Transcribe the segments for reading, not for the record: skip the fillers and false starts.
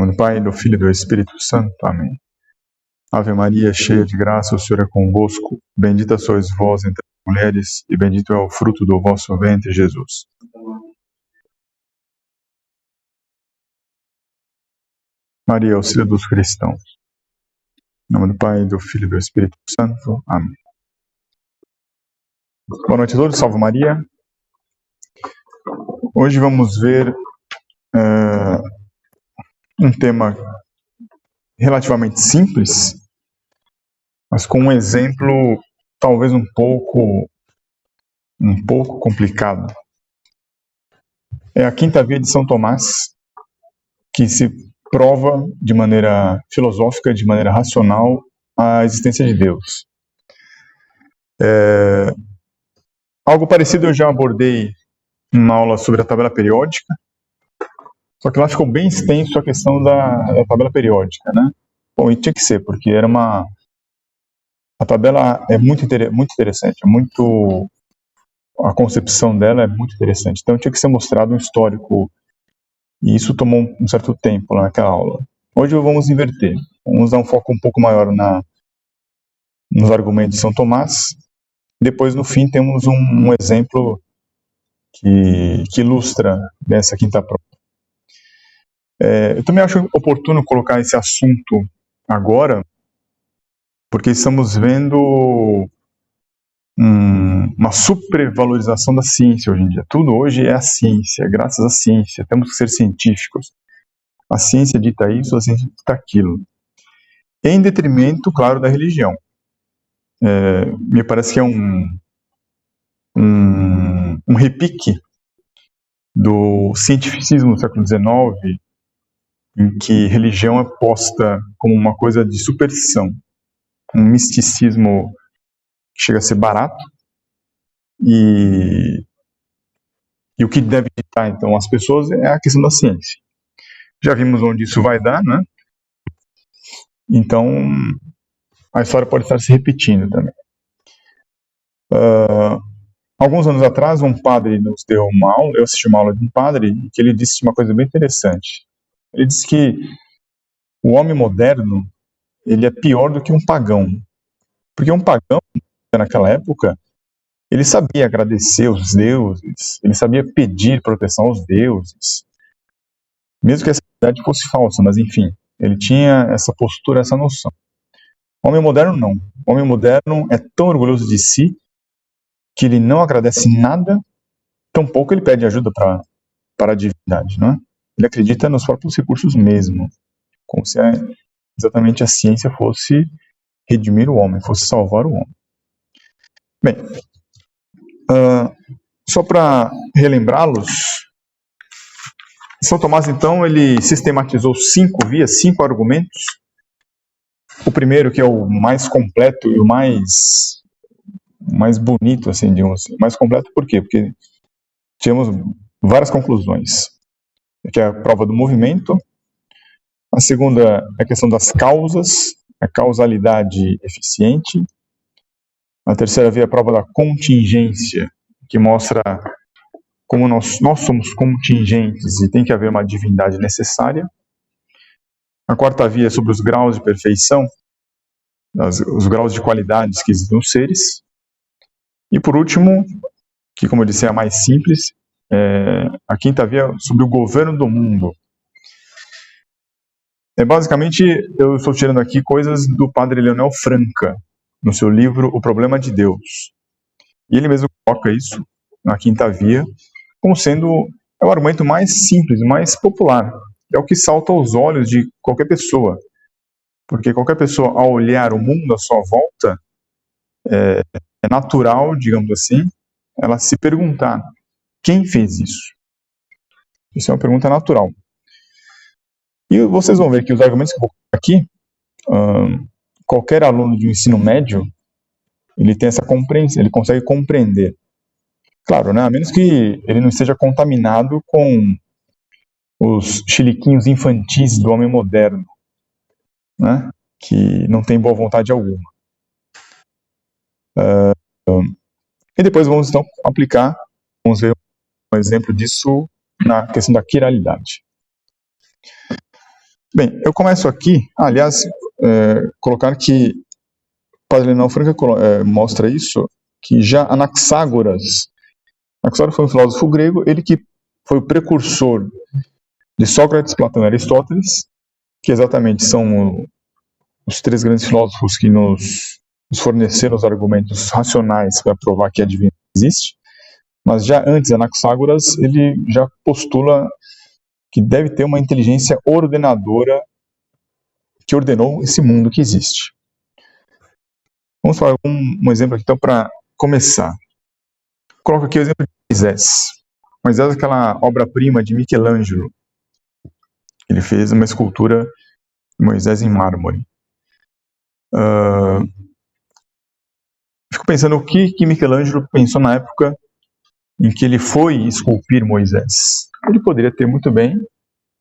nome do Pai, do Filho e do Espírito Santo. Amém. Ave Maria, cheia de graça, o Senhor é convosco. Bendita sois vós entre as mulheres, e bendito é o fruto do vosso ventre, Jesus. Maria, auxílio dos cristãos. Em nome do Pai, do Filho e do Espírito Santo. Amém. Boa noite a todos, salve Maria. Hoje vamos ver um tema relativamente simples, mas com um exemplo talvez um pouco complicado. É a quinta via de São Tomás, que se prova de maneira filosófica, de maneira racional, a existência de Deus. Algo parecido eu já abordei numa aula sobre a tabela periódica, só que lá ficou bem extenso a questão da tabela periódica, né? Bom, e tinha que ser, porque a tabela é muito interessante, a concepção dela é muito interessante, então tinha que ser mostrado um histórico, e isso tomou um certo tempo lá naquela aula. Hoje vamos inverter, vamos dar um foco um pouco maior nos argumentos de São Tomás. Depois, no fim, temos um exemplo que ilustra dessa quinta prova. Eu também acho oportuno colocar esse assunto agora, porque estamos vendo uma supervalorização da ciência hoje em dia. Tudo hoje é a ciência, graças à ciência. Temos que ser científicos. A ciência dita isso, a ciência dita aquilo. Em detrimento, claro, da religião. Me parece que é um repique do cientificismo do século XIX, em que religião é posta como uma coisa de superstição, um misticismo que chega a ser barato, e o que deve ditar, então, as pessoas é a questão da ciência. Já vimos onde isso vai dar, né? Então, a história pode estar se repetindo também. Alguns anos atrás, um padre nos deu uma aula, eu assisti uma aula de um padre, que ele disse uma coisa bem interessante. Ele disse que o homem moderno, ele é pior do que um pagão. Porque um pagão, naquela época, ele sabia agradecer aos deuses, ele sabia pedir proteção aos deuses, mesmo que essa verdade fosse falsa, mas enfim, ele tinha essa postura, essa noção. O homem moderno não. O homem moderno é tão orgulhoso de si que ele não agradece nada, tampouco ele pede ajuda para a divindade, não é? Ele acredita nos próprios recursos mesmo, como se exatamente a ciência fosse redimir o homem, fosse salvar o homem. Bem, só para relembrá-los, São Tomás, então, ele sistematizou 5 vias, 5 argumentos. O primeiro, que é o mais completo e o mais bonito, assim, digamos assim. Mais completo por quê? Porque tivemos várias conclusões. Que é a prova do movimento. A segunda é a questão das causas, a causalidade eficiente. A terceira via é a prova da contingência, que mostra como nós somos contingentes e tem que haver uma divindade necessária. A quarta via é sobre os graus de perfeição, os graus de qualidades que existem nos seres. E por último, que como eu disse é a mais simples, a quinta via é sobre o governo do mundo. Basicamente, eu estou tirando aqui coisas do padre Leonel Franca, no seu livro O Problema de Deus. E ele mesmo coloca isso na quinta via, como sendo o argumento mais simples, mais popular. É o que salta aos olhos de qualquer pessoa. Porque qualquer pessoa, ao olhar o mundo à sua volta, é natural, digamos assim, ela se perguntar: quem fez isso? Isso é uma pergunta natural. E vocês vão ver que os argumentos que eu vou colocar aqui, qualquer aluno de um ensino médio, ele tem essa compreensão, ele consegue compreender. Claro, né? A menos que ele não esteja contaminado com os chiliquinhos infantis do homem moderno, né? Que não tem boa vontade alguma. E depois vamos então vamos ver um exemplo disso na questão da quiralidade. Bem, eu começo aqui, aliás, colocar que o Padre Leonel Franca mostra isso, que já Anaxágoras foi um filósofo grego, ele que foi o precursor de Sócrates, Platão e Aristóteles, que exatamente são os três grandes filósofos que nos forneceram os argumentos racionais para provar que a divindade existe. Mas já antes, Anaxágoras, ele já postula que deve ter uma inteligência ordenadora que ordenou esse mundo que existe. Vamos falar um exemplo aqui, então, para começar. Coloco aqui o exemplo de Moisés. Moisés é aquela obra-prima de Michelangelo. Ele fez uma escultura de Moisés em mármore. Fico pensando o que Michelangelo pensou na época em que ele foi esculpir Moisés. Ele poderia ter muito bem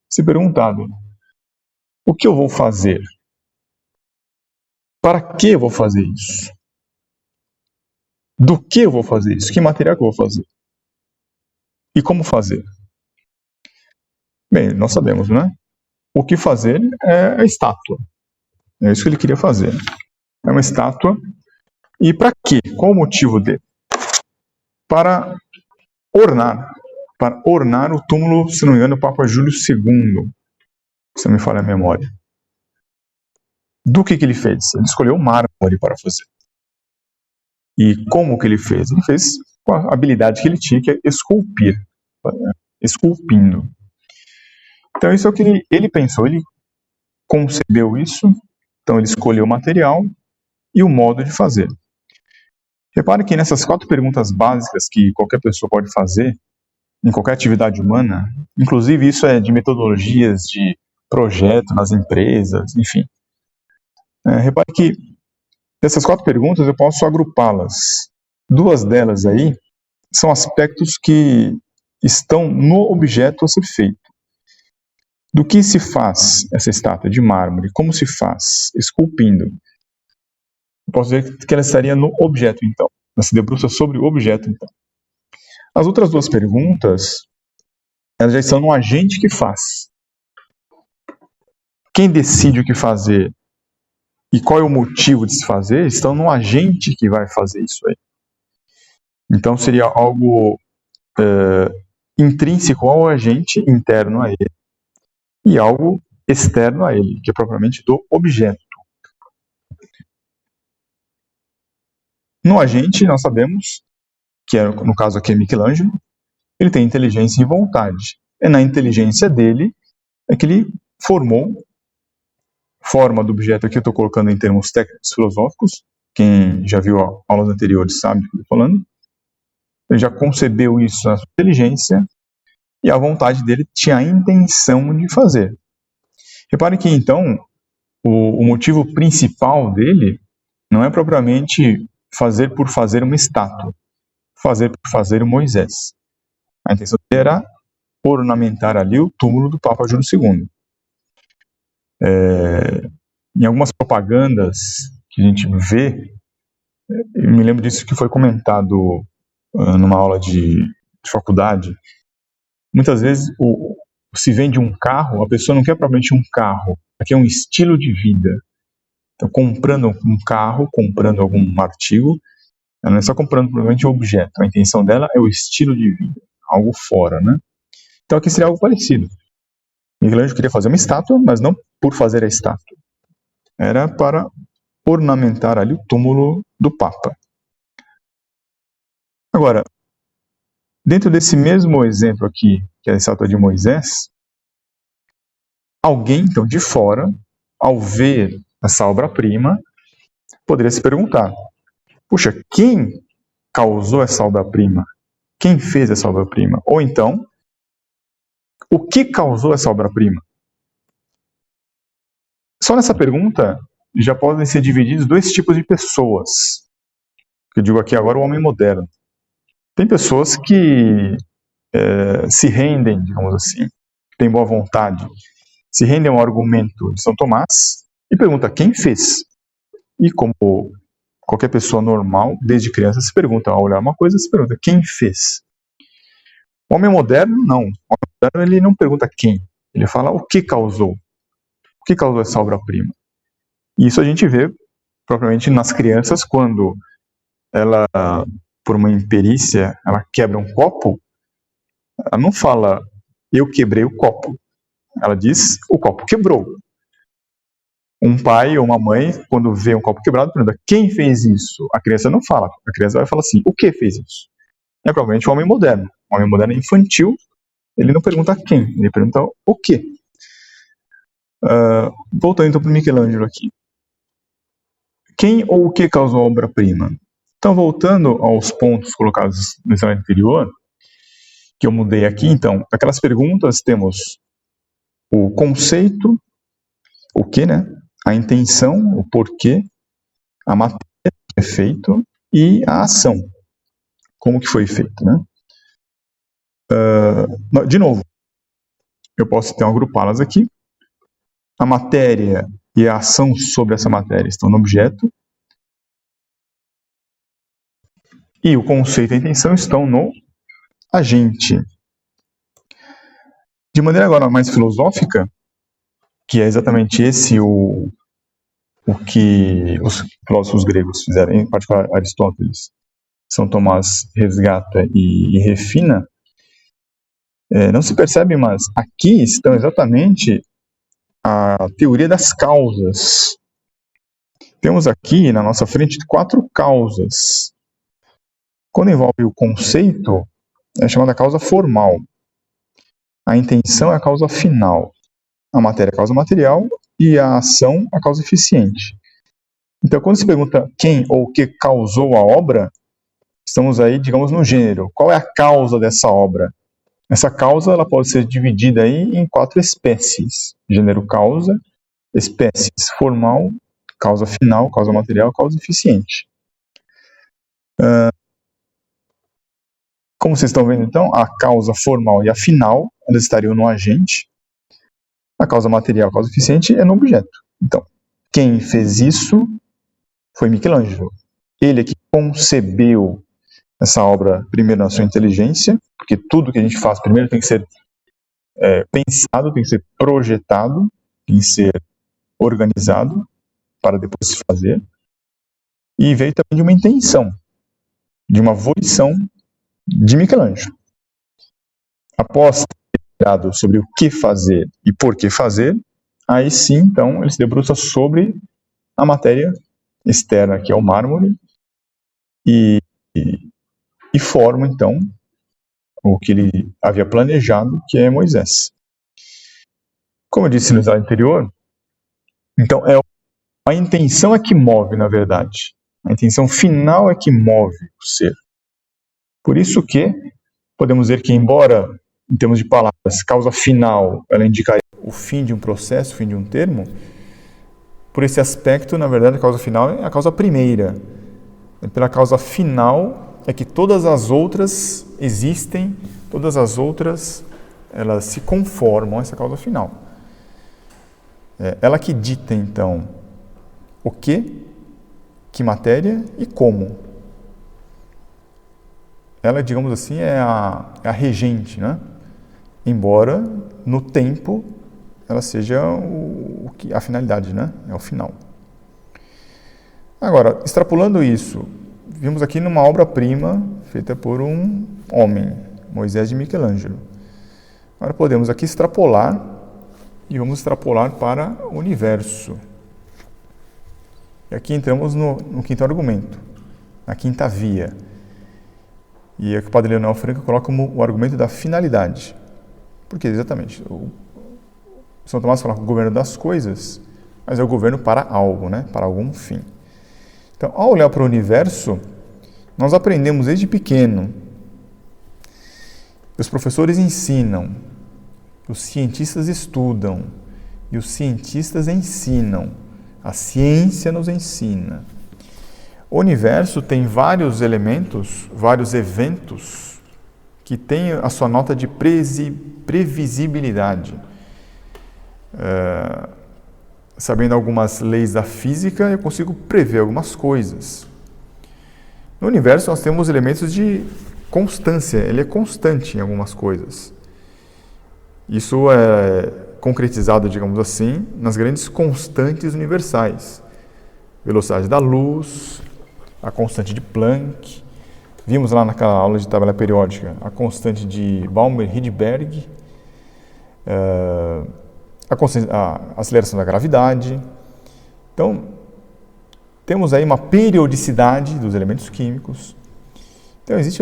se perguntado: o que eu vou fazer? Para que eu vou fazer isso? Do que eu vou fazer isso? Que material que eu vou fazer? E como fazer? Bem, nós sabemos, né? O que fazer é a estátua. É isso que ele queria fazer. É uma estátua. E para quê? Qual o motivo dele? Para ornar o túmulo, se não me engano, do Papa Júlio II, se não me falha a memória. Do que ele fez? Ele escolheu mármore para fazer. E como que ele fez? Ele fez com a habilidade que ele tinha, que é esculpir. Esculpindo. Então isso é o que ele pensou, ele concebeu isso, então ele escolheu o material e o modo de fazer. Repare que nessas 4 perguntas básicas que qualquer pessoa pode fazer, em qualquer atividade humana, inclusive isso é de metodologias de projeto nas empresas, enfim. Repare que dessas 4 perguntas eu posso agrupá-las. 2 delas aí são aspectos que estão no objeto a ser feito. Do que se faz essa estátua de mármore? Como se faz? Esculpindo. Eu posso dizer que ela estaria no objeto, então. Ela se debruça sobre o objeto, então. As outras 2 perguntas, elas já estão no agente que faz. Quem decide o que fazer e qual é o motivo de se fazer, estão no agente que vai fazer isso aí. Então seria algo intrínseco ao agente, interno a ele, e algo externo a ele, que é propriamente do objeto. No agente, nós sabemos, que é, no caso aqui é Michelangelo, ele tem inteligência e vontade. É na inteligência dele que ele formou forma do objeto. Aqui eu estou colocando em termos técnicos filosóficos. Quem já viu aulas anteriores sabe do que eu estou falando. Ele já concebeu isso na sua inteligência e a vontade dele tinha a intenção de fazer. Repare que, então, o motivo principal dele não é propriamente fazer por fazer uma estátua, fazer por fazer o Moisés. A intenção dele era ornamentar ali o túmulo do Papa Júlio II. Em algumas propagandas que a gente vê, eu me lembro disso que foi comentado numa aula de faculdade. Muitas vezes se vende um carro, a pessoa não quer propriamente um carro, aqui é um estilo de vida. Então, comprando um carro, comprando algum artigo, ela não é só comprando propriamente um objeto, a intenção dela é o estilo de vida, algo fora, né? Então aqui seria algo parecido. Michelangelo queria fazer uma estátua, mas não por fazer a estátua. Era para ornamentar ali o túmulo do Papa. Agora, dentro desse mesmo exemplo aqui, que é a estátua de Moisés, alguém, então, de fora, ao ver essa obra-prima, poderia se perguntar: puxa, quem causou essa obra-prima? Quem fez essa obra-prima? Ou então, o que causou essa obra-prima? Só nessa pergunta já podem ser divididos 2 tipos de pessoas. Eu digo aqui agora o homem moderno. Tem pessoas que se rendem, digamos assim, têm boa vontade, se rendem ao argumento de São Tomás e pergunta quem fez. E como qualquer pessoa normal, desde criança, se pergunta, ao olhar uma coisa, se pergunta quem fez. O homem moderno, não. O homem moderno, ele não pergunta quem, ele fala o que causou. O que causou essa obra-prima? Isso a gente vê propriamente nas crianças quando ela, por uma imperícia, ela quebra um copo, ela não fala, eu quebrei o copo. Ela diz, o copo quebrou. Um pai ou uma mãe, quando vê um copo quebrado, pergunta, quem fez isso? A criança não fala. A criança vai falar assim, o que fez isso? É provavelmente o homem moderno. O homem moderno é infantil, ele não pergunta quem, ele pergunta o que. Voltando então para o Michelangelo aqui. Quem ou o que causou a obra-prima? Então, voltando aos pontos colocados no slide anterior, que eu mudei aqui, então, aquelas perguntas temos o conceito, o que, né? A intenção, o porquê, a matéria que é feito e a ação, como que foi feito, né? De novo, eu posso então agrupá-las aqui. A matéria e a ação sobre essa matéria estão no objeto. E o conceito e a intenção estão no agente. De maneira agora mais filosófica, que é exatamente esse o que os filósofos gregos fizeram, em particular Aristóteles, São Tomás resgata e refina, não se percebe, mas aqui estão exatamente a teoria das causas. Temos aqui na nossa frente 4 causas. Quando envolve o conceito, é chamada causa formal. A intenção é a causa final. A matéria é a causa material e a ação a causa eficiente. Então, quando se pergunta quem ou o que causou a obra, estamos aí, digamos, no gênero. Qual é a causa dessa obra? Essa causa ela pode ser dividida aí em 4 espécies. Gênero causa, espécies formal, causa final, causa material, causa eficiente. Como vocês estão vendo, então, a causa formal e a final, elas estariam no agente. A causa material, a causa eficiente, é no objeto. Então, quem fez isso foi Michelangelo. Ele é que concebeu essa obra primeiro na sua inteligência, porque tudo que a gente faz primeiro tem que ser pensado, tem que ser projetado, tem que ser organizado para depois se fazer. E veio também de uma intenção, de uma volição de Michelangelo. Após ter dado sobre o que fazer e por que fazer, aí sim, então, ele se debruça sobre a matéria externa, que é o mármore, e forma, então, o que ele havia planejado, que é Moisés. Como eu disse no slide anterior, então, a intenção é que move, na verdade. A intenção final é que move o ser. Por isso que podemos dizer que, embora, em termos de palavras, causa final, ela indicaria o fim de um processo, o fim de um termo, por esse aspecto, na verdade, a causa final é a causa primeira. Pela causa final é que todas as outras existem, todas as outras elas se conformam a essa causa final. Ela que dita, então, o que matéria e como. Ela, digamos assim, é a regente, né? Embora, no tempo, ela seja a finalidade, né? É o final. Agora, extrapolando isso, vimos aqui numa obra-prima feita por um homem, Moisés de Michelangelo. Agora podemos aqui extrapolar, e vamos extrapolar para o universo. E aqui entramos no quinto argumento, na quinta via. E é que o padre Leonel Franca coloca como o argumento da finalidade. Por que exatamente? O São Tomás fala o governo das coisas, mas é o governo para algo, né? Para algum fim. Então, ao olhar para o universo, nós aprendemos desde pequeno. Os professores ensinam, os cientistas estudam e os cientistas ensinam. A ciência nos ensina. O universo tem vários elementos, vários eventos que têm a sua nota de previsibilidade. Sabendo algumas leis da física, eu consigo prever algumas coisas. No universo, nós temos elementos de constância, ele é constante em algumas coisas. Isso concretizada, digamos assim, nas grandes constantes universais. Velocidade da luz, a constante de Planck, vimos lá naquela aula de tabela periódica a constante de Balmer-Rydberg, a aceleração da gravidade. Então, temos aí uma periodicidade dos elementos químicos. Então, existe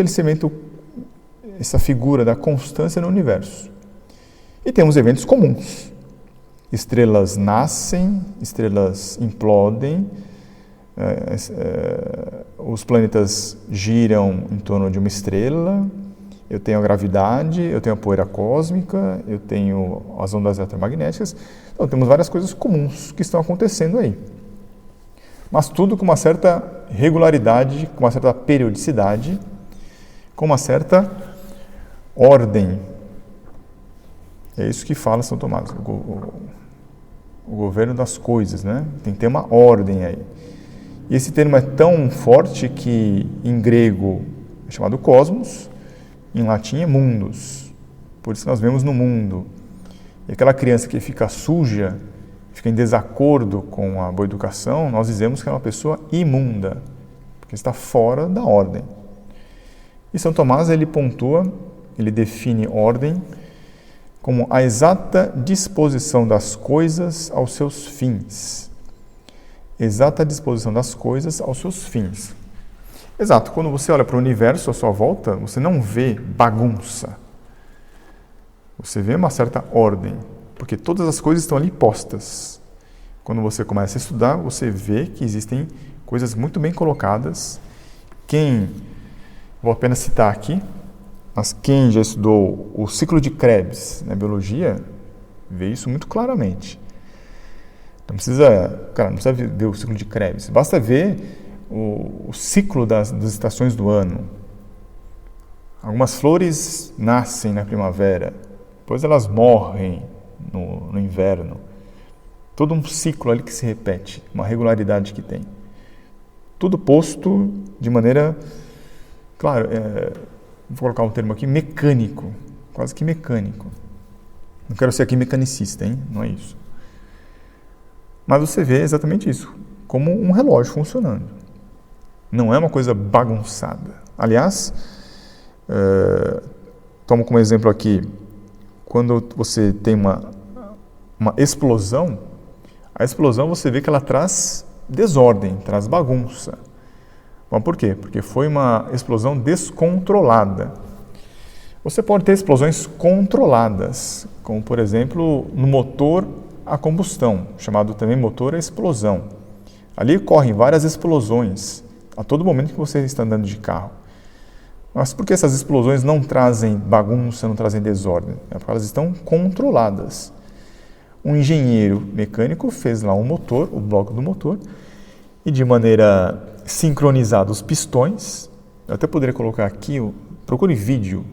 essa figura da constância no universo. E temos eventos comuns. Estrelas nascem, estrelas implodem, os planetas giram em torno de uma estrela, eu tenho a gravidade, eu tenho a poeira cósmica, eu tenho as ondas eletromagnéticas. Então, temos várias coisas comuns que estão acontecendo aí. Mas tudo com uma certa regularidade, com uma certa periodicidade, com uma certa ordem. É isso que fala São Tomás, o governo das coisas, né? Tem que ter uma ordem aí. E esse termo é tão forte que em grego é chamado cosmos, em latim é mundus. Por isso nós vemos no mundo. E aquela criança que fica suja, fica em desacordo com a boa educação, nós dizemos que é uma pessoa imunda, porque está fora da ordem. E São Tomás, ele pontua, ele define ordem como a exata disposição das coisas aos seus fins. Exata disposição das coisas aos seus fins. Exato, quando você olha para o universo à sua volta, você não vê bagunça. Você vê uma certa ordem, porque todas as coisas estão ali postas. Quando você começa a estudar, você vê que existem coisas muito bem colocadas. Vou apenas citar aqui, mas quem já estudou o ciclo de Krebs na biologia, vê isso muito claramente. Não precisa ver o ciclo de Krebs, basta ver o ciclo das estações do ano. Algumas flores nascem na primavera, depois elas morrem no inverno. Todo um ciclo ali que se repete, uma regularidade que tem. Tudo posto de maneira, claro, vou colocar um termo aqui, mecânico, quase que mecânico. Não quero ser aqui mecanicista, hein? Não é isso. Mas você vê exatamente isso, como um relógio funcionando. Não é uma coisa bagunçada. Aliás, tomo como exemplo aqui, quando você tem uma explosão, a explosão você vê que ela traz desordem, traz bagunça. Mas por quê? Porque foi uma explosão descontrolada. Você pode ter explosões controladas, como por exemplo no motor a combustão, chamado também motor a explosão. Ali ocorrem várias explosões a todo momento que você está andando de carro. Mas por que essas explosões não trazem bagunça, não trazem desordem? É porque elas estão controladas. Um engenheiro mecânico fez lá um motor, o bloco do motor, e de maneira sincronizada os pistões. Eu até poderia colocar aqui, procure vídeo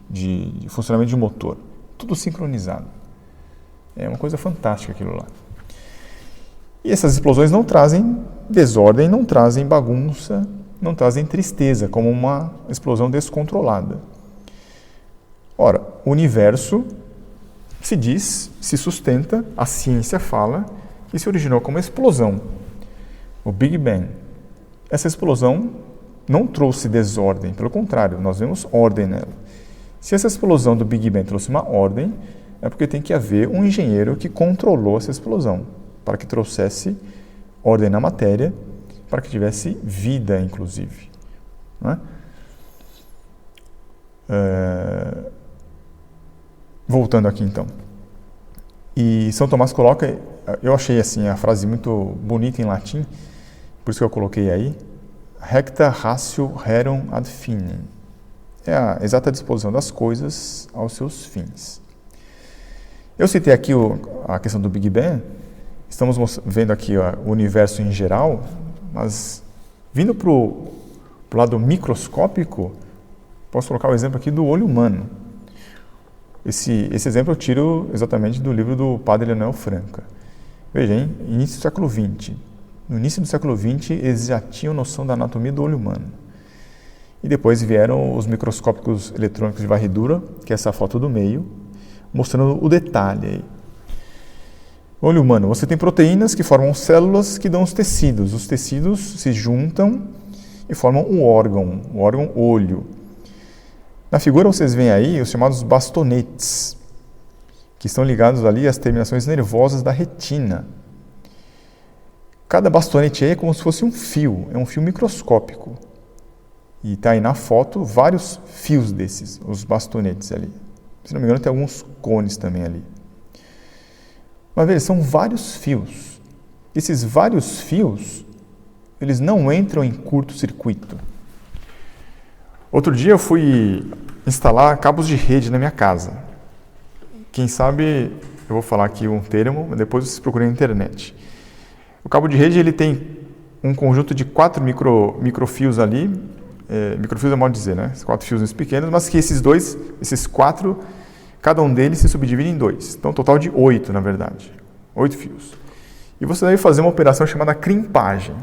de funcionamento de motor. Tudo sincronizado. É uma coisa fantástica aquilo lá. E essas explosões não trazem desordem, não trazem bagunça, não trazem tristeza, como uma explosão descontrolada. Ora, o universo se sustenta, a ciência fala, que se originou como explosão, o Big Bang. Essa explosão não trouxe desordem, pelo contrário, nós vemos ordem nela. Se essa explosão do Big Bang trouxe uma ordem, é porque tem que haver um engenheiro que controlou essa explosão, para que trouxesse ordem na matéria, para que tivesse vida, inclusive. Não é? Voltando aqui, então. E São Tomás coloca, eu achei assim a frase muito bonita em latim, por isso que eu coloquei aí, recta ratio rerum ad finem. É a exata disposição das coisas aos seus fins. Eu citei aqui a questão do Big Bang, estamos vendo aqui o universo em geral, mas vindo para o lado microscópico, posso colocar o exemplo aqui do olho humano. Esse exemplo eu tiro exatamente do livro do padre Leonel Franca. Veja, início do século XX. No início do século XX, eles já tinham noção da anatomia do olho humano. E depois vieram os microscópicos eletrônicos de varredura, que é essa foto do meio, mostrando o detalhe aí. Olho humano, você tem proteínas que formam células que dão os tecidos. Os tecidos se juntam e formam o órgão olho. Na figura vocês veem aí os chamados bastonetes, que estão ligados ali às terminações nervosas da retina. Cada bastonete aí é como se fosse um fio, é um fio microscópico. E está aí na foto vários fios desses, os bastonetes ali. Se não me engano, tem alguns cones também ali. Mas veja, são vários fios. Esses vários fios, eles não entram em curto-circuito. Outro dia eu fui instalar cabos de rede na minha casa. Quem sabe, eu vou falar aqui um termo, depois vocês procurem na internet. O cabo de rede ele tem um conjunto de 4 microfios ali, microfios é modo de dizer, né? 4 fios pequenos, mas que esses 4, cada um deles se subdivide em 2. Então, um total de 8, na verdade. 8 fios. E você deve fazer uma operação chamada crimpagem.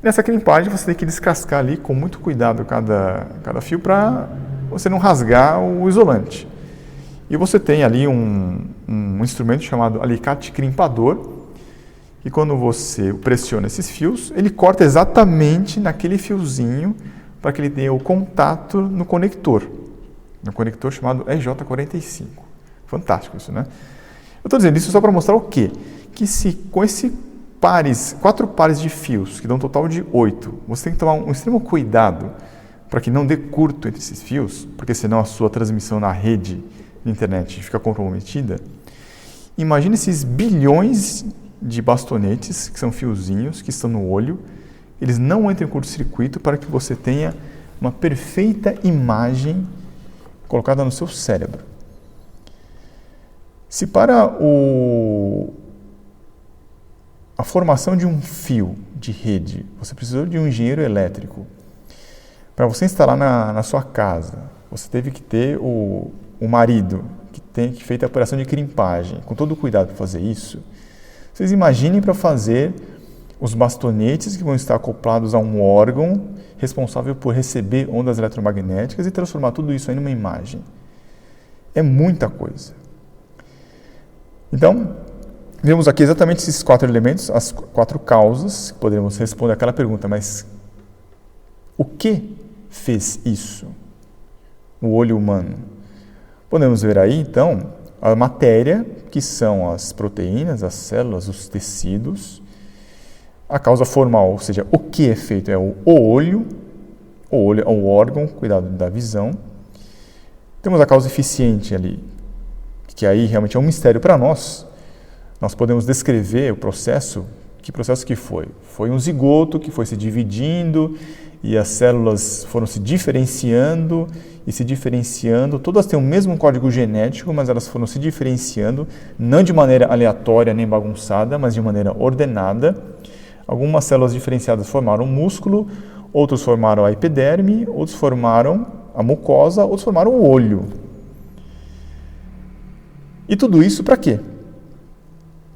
Nessa crimpagem, você tem que descascar ali com muito cuidado cada fio para você não rasgar o isolante. E você tem ali um instrumento chamado alicate crimpador, e quando você pressiona esses fios, ele corta exatamente naquele fiozinho para que ele tenha o contato no conector chamado EJ45. Fantástico isso, né? Eu estou dizendo isso só para mostrar o quê? Que se com esse 4 pares de fios, que dão um total de 8, você tem que tomar um extremo cuidado para que não dê curto entre esses fios, porque senão a sua transmissão na rede de internet fica comprometida. Imagine esses bilhões de bastonetes, que são fiozinhos, que estão no olho, eles não entram em curto-circuito para que você tenha uma perfeita imagem colocada no seu cérebro. Se para a formação de um fio de rede, você precisou de um engenheiro elétrico, para você instalar na sua casa, você teve que ter o marido que fez a operação de crimpagem, com todo o cuidado para fazer isso. Vocês imaginem para fazer os bastonetes que vão estar acoplados a um órgão responsável por receber ondas eletromagnéticas e transformar tudo isso aí numa imagem. É muita coisa. Então, vemos aqui exatamente esses 4 elementos, as 4 causas, que poderíamos responder aquela pergunta, mas o que fez isso? O olho humano. Podemos ver aí, então, a matéria, que são as proteínas, as células, os tecidos. A causa formal, ou seja, o que é feito é o olho é o órgão, cuidado da visão. Temos a causa eficiente ali, que aí realmente é um mistério para nós. Nós podemos descrever o processo. Que processo que foi? Foi um zigoto que foi se dividindo e as células foram se diferenciando e se diferenciando. Todas têm o mesmo código genético, mas elas foram se diferenciando, não de maneira aleatória nem bagunçada, mas de maneira ordenada. Algumas células diferenciadas formaram o músculo, outros formaram a epiderme, outros formaram a mucosa, outros formaram o olho. E tudo isso para quê?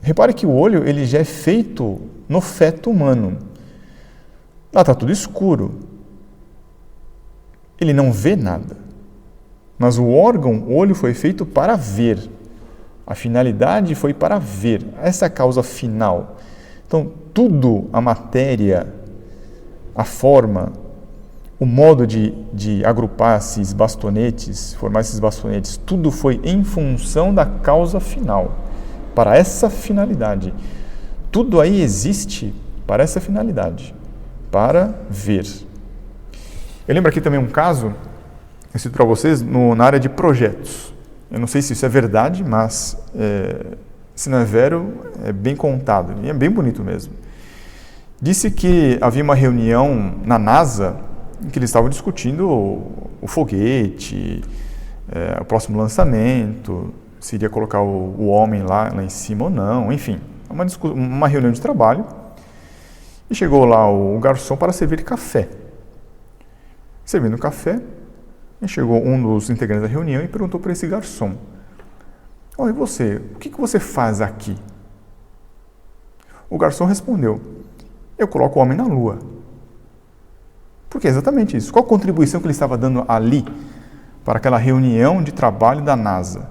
Repare que o olho ele já é feito no feto humano. Lá está tudo escuro. Ele não vê nada. Mas o olho foi feito para ver. A finalidade foi para ver. Essa é a causa final. Então, tudo, a matéria, a forma, o modo de agrupar esses bastonetes, formar esses bastonetes, tudo foi em função da causa final. Para essa finalidade. Tudo aí existe para essa finalidade. Para ver. Eu lembro aqui também um caso, eu cito para vocês, na área de projetos. Eu não sei se isso é verdade, mas se não é vero, é bem contado. E é bem bonito mesmo. Disse que havia uma reunião na NASA em que eles estavam discutindo o foguete, o próximo lançamento, se iria colocar o homem lá em cima ou não, enfim. Uma reunião de trabalho. E chegou lá o garçom para servir café. Servindo café, e chegou um dos integrantes da reunião e perguntou para esse garçom: e você, o que você faz aqui? O garçom respondeu: eu coloco o homem na Lua. Por que exatamente isso? Qual a contribuição que ele estava dando ali para aquela reunião de trabalho da NASA?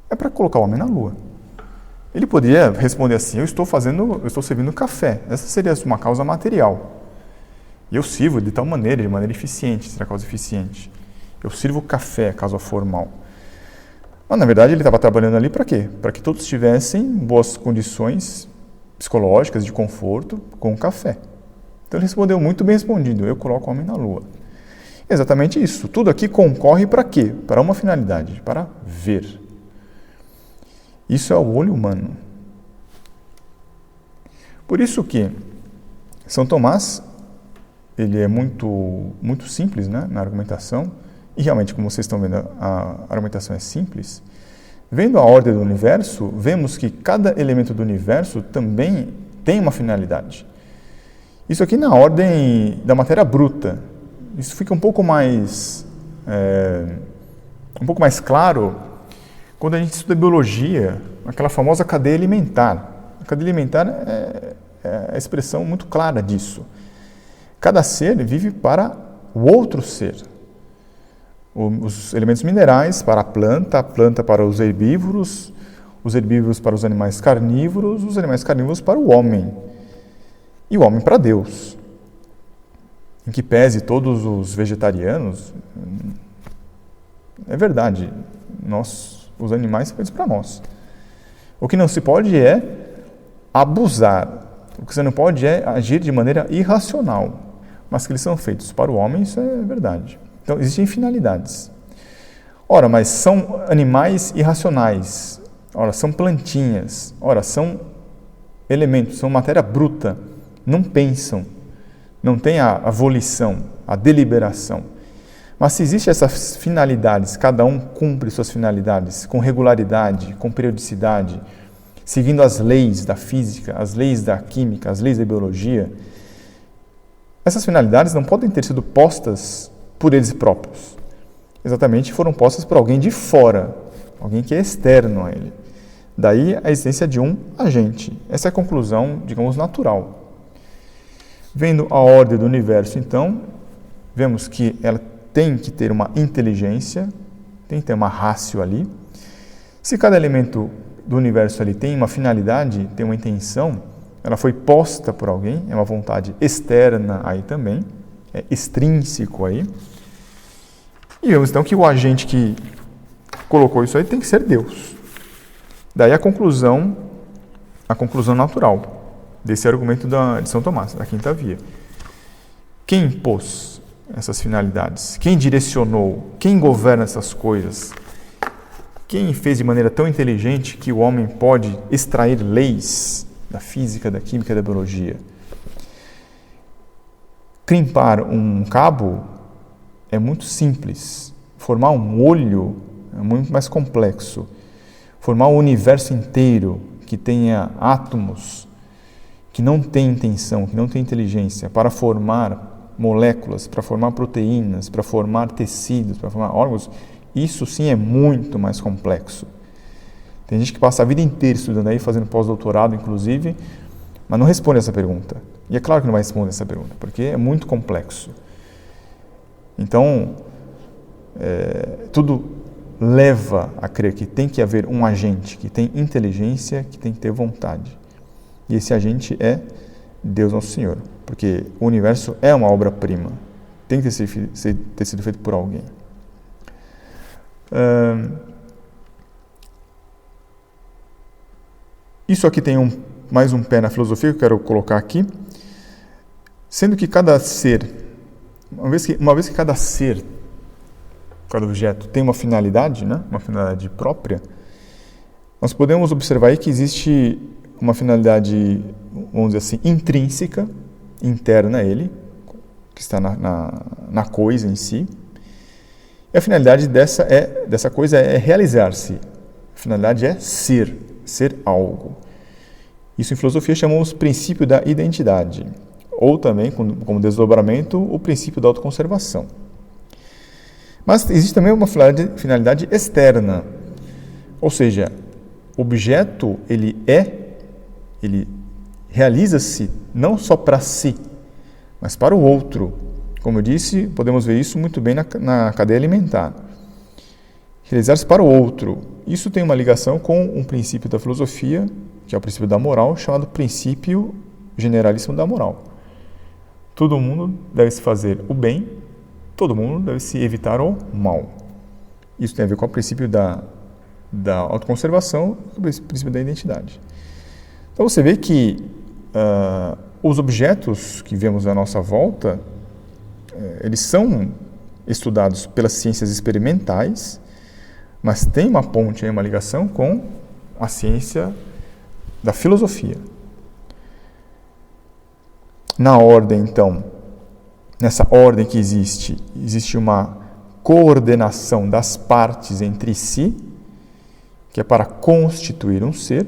É para colocar o homem na Lua. Ele poderia responder assim: eu estou servindo café. Essa seria uma causa material. E eu sirvo de tal maneira, de maneira eficiente, será causa eficiente. Eu sirvo café, causa formal. Mas, na verdade, ele estava trabalhando ali para quê? Para que todos tivessem boas condições psicológicas, de conforto, com o café. Então ele respondeu muito bem respondido: eu coloco o homem na lua. Exatamente isso. Tudo aqui concorre para quê? Para uma finalidade, para ver. Isso é o olho humano. Por isso que São Tomás, ele é muito simples, né, na argumentação, e realmente, como vocês estão vendo, a argumentação é simples. Vendo a ordem do universo, vemos que cada elemento do universo também tem uma finalidade. Isso aqui na ordem da matéria bruta. Isso fica um pouco mais claro quando a gente estuda biologia, aquela famosa cadeia alimentar. A cadeia alimentar é a expressão muito clara disso. Cada ser vive para o outro ser. Os elementos minerais para a planta para os herbívoros para os animais carnívoros, os animais carnívoros para o homem. E o homem para Deus. Em que pese todos os vegetarianos, é verdade, os animais são feitos para nós. O que não se pode é abusar, o que você não pode é agir de maneira irracional, mas que eles são feitos para o homem, isso é verdade. Então, existem finalidades. Ora, mas são animais irracionais, ora, são plantinhas, ora, são elementos, são matéria bruta, não pensam, não tem a volição, a deliberação. Mas se existem essas finalidades, cada um cumpre suas finalidades com regularidade, com periodicidade, seguindo as leis da física, as leis da química, as leis da biologia, essas finalidades não podem ter sido postas por eles próprios. Exatamente, foram postas por alguém de fora, alguém que é externo a ele. Daí a existência de um agente. Essa é a conclusão, digamos, natural. Vendo a ordem do universo, então, vemos que ela tem que ter uma inteligência, tem que ter uma ratio ali. Se cada elemento do universo ali tem uma finalidade, tem uma intenção, ela foi posta por alguém, é uma vontade externa aí também, é extrínseco aí. E vemos então que o agente que colocou isso aí tem que ser Deus. Daí a conclusão natural desse argumento de São Tomás, da quinta via. Quem impôs essas finalidades? Quem direcionou? Quem governa essas coisas? Quem fez de maneira tão inteligente que o homem pode extrair leis da física, da química, da biologia? Crimpar um cabo é muito simples. Formar um olho é muito mais complexo. Formar um universo inteiro que tenha átomos, que não tem intenção, que não tem inteligência, para formar moléculas, para formar proteínas, para formar tecidos, para formar órgãos, isso sim é muito mais complexo. Tem gente que passa a vida inteira estudando aí, fazendo pós-doutorado, inclusive, mas não responde essa pergunta. E é claro que não vai responder essa pergunta, porque é muito complexo. Então, tudo leva a crer que tem que haver um agente que tem inteligência, que tem que ter vontade. E esse agente é Deus Nosso Senhor, porque o universo é uma obra-prima, tem que ter sido feito por alguém. Isso aqui tem mais um pé na filosofia que eu quero colocar aqui, sendo que cada ser, uma vez que cada ser, cada objeto tem uma finalidade, né, uma finalidade própria, nós podemos observar aí que existe uma finalidade, vamos dizer assim, intrínseca, interna a ele, que está na coisa em si. E a finalidade dessa coisa é realizar-se. A finalidade é ser algo. Isso em filosofia chamamos princípio da identidade, ou também, como desdobramento, o princípio da autoconservação. Mas existe também uma finalidade externa, ou seja, o objeto ele realiza-se não só para si, mas para o outro. Como eu disse, podemos ver isso muito bem na cadeia alimentar. Realizar-se para o outro. Isso tem uma ligação com um princípio da filosofia que é o princípio da moral, chamado princípio generalíssimo da moral. Todo mundo deve se fazer o bem, todo mundo deve se evitar o mal. Isso tem a ver com o princípio da autoconservação e o princípio da identidade. Então você vê que os objetos que vemos à nossa volta, eles são estudados pelas ciências experimentais, mas tem uma ponte, uma ligação com a ciência da filosofia. Na ordem, então, nessa ordem que existe uma coordenação das partes entre si, que é para constituir um ser,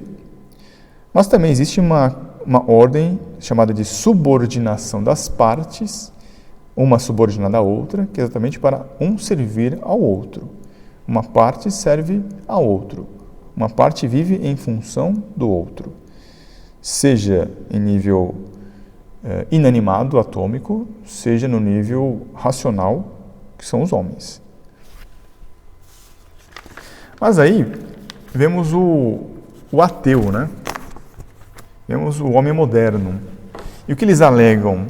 mas também existe uma ordem chamada de subordinação das partes, uma subordinada à outra, que é exatamente para um servir ao outro. Uma parte serve ao outro. Uma parte vive em função do outro. Seja em nível inanimado, atômico, seja no nível racional, que são os homens. Mas aí vemos o ateu, né? Vemos o homem moderno. E o que eles alegam?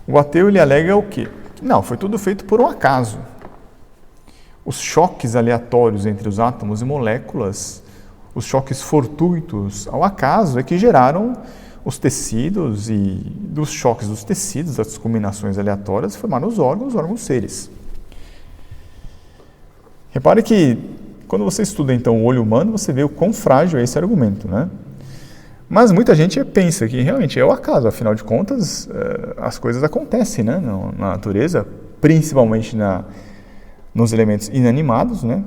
O ateu, ele alega o quê? Não, foi tudo feito por um acaso. Os choques aleatórios entre os átomos e moléculas, os choques fortuitos ao acaso, é que geraram os tecidos, e dos choques dos tecidos, das combinações aleatórias, formaram os órgãos seres. Repare que, quando você estuda, então, o olho humano, você vê o quão frágil é esse argumento, né? Mas muita gente pensa que realmente é o acaso, afinal de contas, as coisas acontecem, né, na natureza, principalmente nos elementos inanimados, né?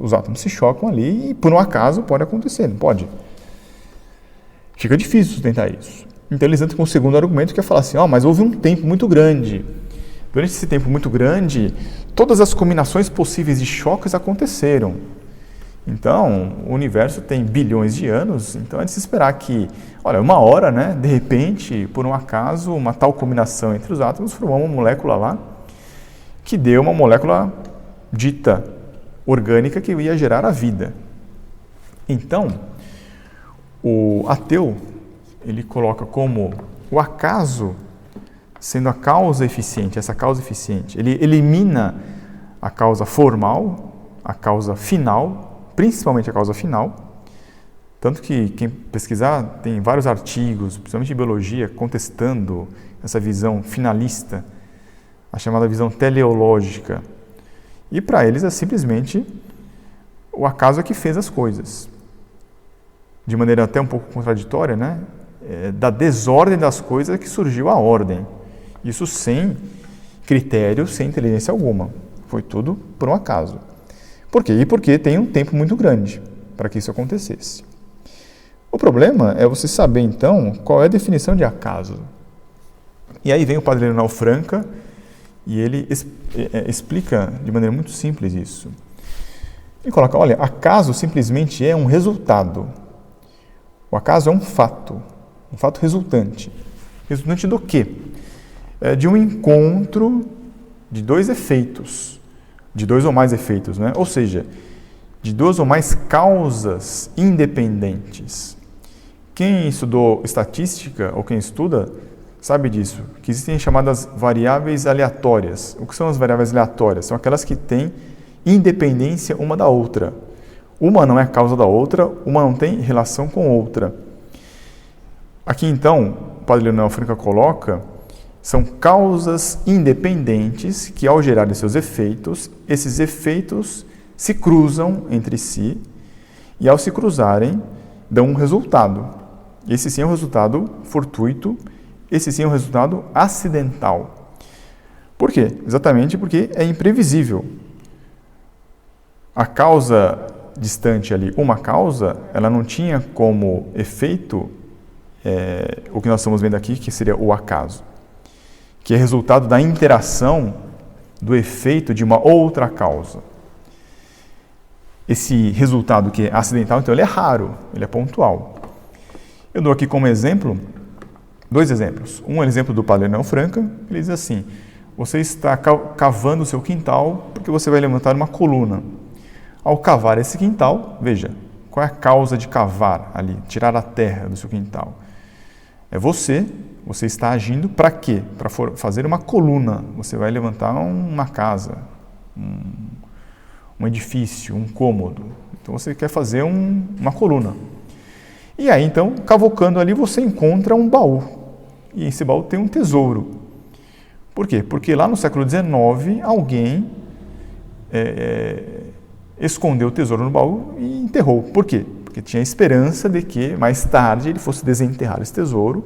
Os átomos se chocam ali e por um acaso pode acontecer, não pode? Fica difícil sustentar isso. Então eles entram com o segundo argumento, que é falar assim, mas houve um tempo muito grande. Durante esse tempo muito grande, todas as combinações possíveis de choques aconteceram. Então, o universo tem bilhões de anos, então é de se esperar que, uma hora, né, de repente, por um acaso, uma tal combinação entre os átomos formou uma molécula lá, que deu uma molécula dita orgânica que ia gerar a vida. Então, o ateu, ele coloca como o acaso sendo a causa eficiente, essa causa eficiente. Ele elimina a causa formal, a causa final, principalmente a causa final, tanto que quem pesquisar tem vários artigos, principalmente em biologia, contestando essa visão finalista, a chamada visão teleológica. E para eles é simplesmente o acaso é que fez as coisas. De maneira até um pouco contraditória, né? Da desordem das coisas é que surgiu a ordem. Isso sem critério, sem inteligência alguma. Foi tudo por um acaso. Por quê? E porque tem um tempo muito grande para que isso acontecesse. O problema é você saber, então, qual é a definição de acaso. E aí vem o padre Leonel Franca e ele explica de maneira muito simples isso. Ele coloca, acaso simplesmente é um resultado. O acaso é um fato resultante. Resultante do quê? De um encontro de dois efeitos, de dois ou mais efeitos, né? Ou seja, de duas ou mais causas independentes. Quem estudou estatística, ou quem estuda, sabe disso, que existem chamadas variáveis aleatórias. O que são as variáveis aleatórias? São aquelas que têm independência uma da outra. Uma não é causa da outra, uma não tem relação com outra. Aqui, então, o padre Leonel Franca coloca, são causas independentes que, ao gerarem seus efeitos, esses efeitos se cruzam entre si e, ao se cruzarem, dão um resultado. Esse sim é um resultado fortuito, esse sim é um resultado acidental. Por quê? Exatamente porque é imprevisível. A causa distante ali, uma causa, ela não tinha como efeito o que nós estamos vendo aqui, que seria o acaso, que é resultado da interação do efeito de uma outra causa. Esse resultado que é acidental, então, ele é raro, ele é pontual. Eu dou aqui como exemplo, dois exemplos. Um exemplo do padre Leonel Franca, ele diz assim, você está cavando o seu quintal porque você vai levantar uma coluna. Ao cavar esse quintal, veja, Qual é a causa de cavar ali, tirar a terra do seu quintal? É você está agindo para quê? Para fazer uma coluna. Você vai levantar uma casa, um edifício, um cômodo. Então você quer fazer uma coluna. E aí então, cavocando ali, você encontra um baú. E esse baú tem um tesouro. Por quê? Porque lá no século XIX, alguém escondeu o tesouro no baú e enterrou. Por quê? Porque tinha esperança de que mais tarde ele fosse desenterrar esse tesouro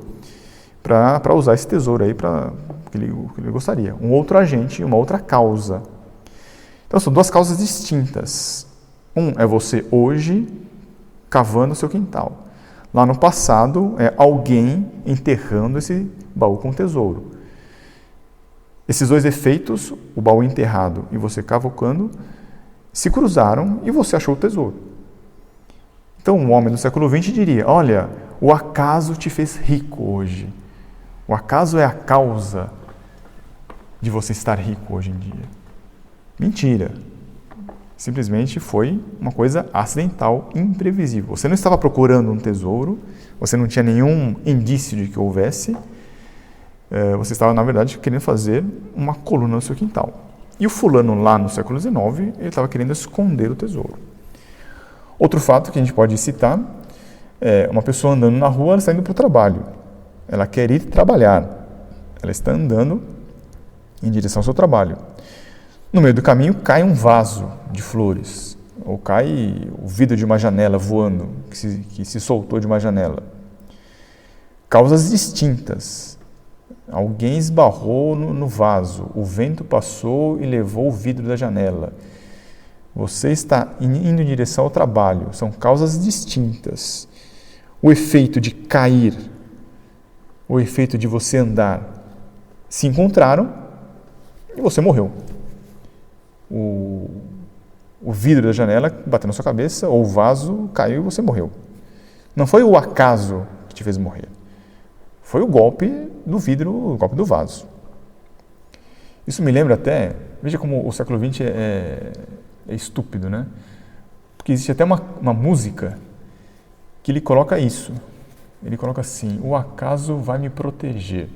para usar esse tesouro aí para o que ele gostaria. Um outro agente, uma outra causa. Então são duas causas distintas. Um é você hoje cavando o seu quintal. Lá no passado é alguém enterrando esse baú com tesouro. Esses dois efeitos, o baú enterrado e você cavocando, se cruzaram e você achou o tesouro. Então um homem do século XX diria, olha, o acaso te fez rico hoje. O acaso é a causa de você estar rico hoje em dia. Mentira. Simplesmente foi uma coisa acidental, imprevisível. Você não estava procurando um tesouro, você não tinha nenhum indício de que houvesse, você estava, na verdade, querendo fazer uma coluna no seu quintal. E o fulano lá no século XIX, ele estava querendo esconder o tesouro. Outro fato que a gente pode citar é uma pessoa andando na rua, ela está indo para o trabalho. Ela quer ir trabalhar. Ela está andando em direção ao seu trabalho. No meio do caminho cai um vaso de flores, ou cai o vidro de uma janela voando, que se soltou de uma janela. Causas distintas. Alguém esbarrou no vaso, o vento passou e levou o vidro da janela. Você está indo em direção ao trabalho, são causas distintas. O efeito de cair, o efeito de você andar, se encontraram e você morreu. O vidro da janela bateu na sua cabeça, ou o vaso caiu e você morreu. Não foi o acaso que te fez morrer. Foi o golpe do vidro, o golpe do vaso. Isso me lembra até, veja como o século XX é estúpido, né? Porque existe até uma música que ele coloca isso. Ele coloca assim, o acaso vai me proteger.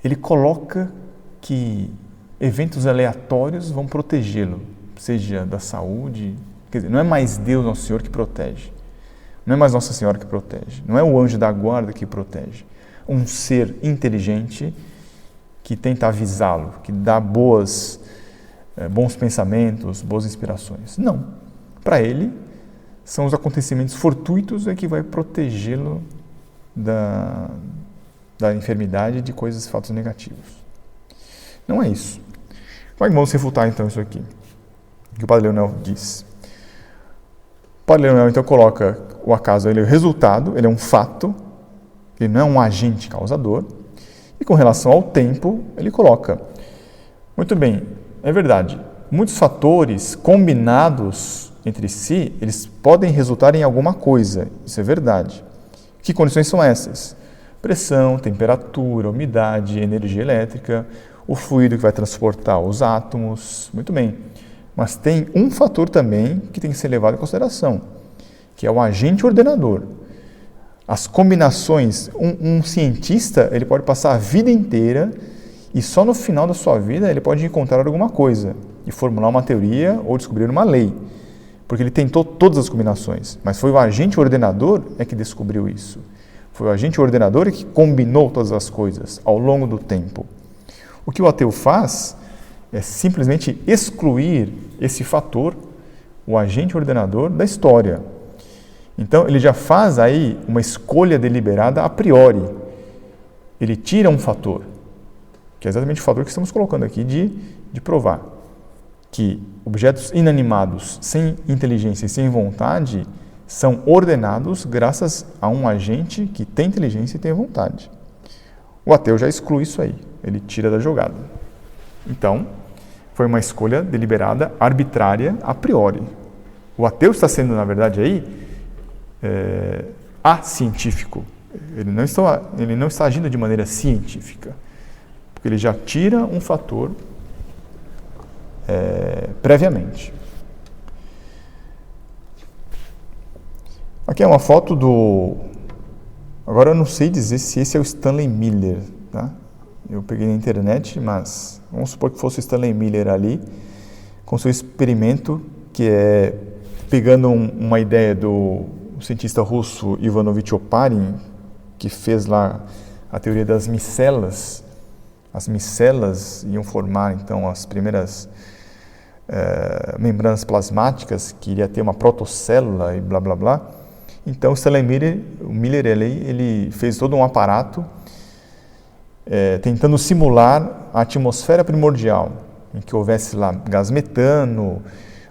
Ele coloca que eventos aleatórios vão protegê-lo, seja da saúde, quer dizer, não é mais Deus, Nosso Senhor, que protege. Não é mais Nossa Senhora que protege. Não é o anjo da guarda que protege. Um ser inteligente que tenta avisá-lo, que dá bons pensamentos, boas inspirações. Não. Para ele, são os acontecimentos fortuitos que vai protegê-lo da enfermidade e de coisas, fatos negativos. Não é isso. Como é que vamos refutar então isso aqui? O que o Padre Leonel diz? O Padre Leonel então coloca o acaso, ele é o resultado, ele é um fato, ele não é um agente causador. E com relação ao tempo, ele coloca, muito bem, é verdade, muitos fatores combinados entre si, eles podem resultar em alguma coisa, isso é verdade. Que condições são essas? Pressão, temperatura, umidade, energia elétrica, o fluido que vai transportar os átomos, muito bem. Mas tem um fator também que tem que ser levado em consideração, que é o agente ordenador. As combinações, um cientista, ele pode passar a vida inteira e só no final da sua vida ele pode encontrar alguma coisa e formular uma teoria ou descobrir uma lei, porque ele tentou todas as combinações, mas foi o agente ordenador que descobriu isso. Foi o agente ordenador que combinou todas as coisas ao longo do tempo. O que o ateu faz é simplesmente excluir esse fator, o agente ordenador, da história. Então, ele já faz aí uma escolha deliberada a priori. Ele tira um fator, que é exatamente o fator que estamos colocando aqui de provar, que objetos inanimados, sem inteligência e sem vontade, são ordenados graças a um agente que tem inteligência e tem vontade. O ateu já exclui isso aí, ele tira da jogada. Então, foi uma escolha deliberada, arbitrária, a priori. O ateu está sendo, na verdade, aí, acientífico. Ele não está agindo de maneira científica, porque ele já tira um fator previamente. Aqui é uma foto do... Agora eu não sei dizer se esse é o Stanley Miller, tá? Eu peguei na internet, mas vamos supor que fosse o Stanley Miller ali, com seu experimento, que é pegando uma ideia do cientista russo Ivanovich Oparin, que fez lá a teoria das micelas. As micelas iam formar, então, as primeiras membranas plasmáticas, que iria ter uma protocélula e blá, blá, blá. Então, o Stanley Miller ele fez todo um aparato tentando simular a atmosfera primordial, em que houvesse lá gás metano,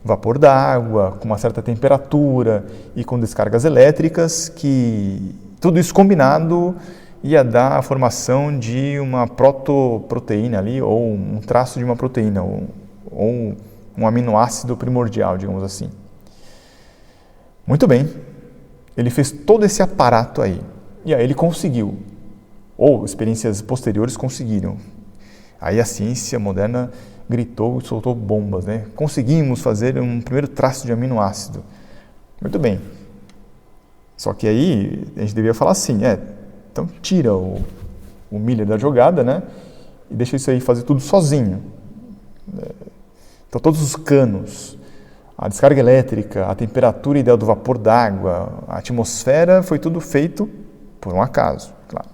vapor d'água, com uma certa temperatura e com descargas elétricas, que tudo isso combinado ia dar a formação de uma protoproteína ali, ou um traço de uma proteína, ou um aminoácido primordial, digamos assim. Muito bem, ele fez todo esse aparato aí, e aí ele conseguiu, ou experiências posteriores conseguiram. Aí a ciência moderna gritou e soltou bombas, né? Conseguimos fazer um primeiro traço de aminoácido. Muito bem. Só que aí a gente devia falar assim, então tira o Miller da jogada, né? E deixa isso aí fazer tudo sozinho. Então todos os canos, a descarga elétrica, a temperatura ideal do vapor d'água, a atmosfera, foi tudo feito por um acaso, claro.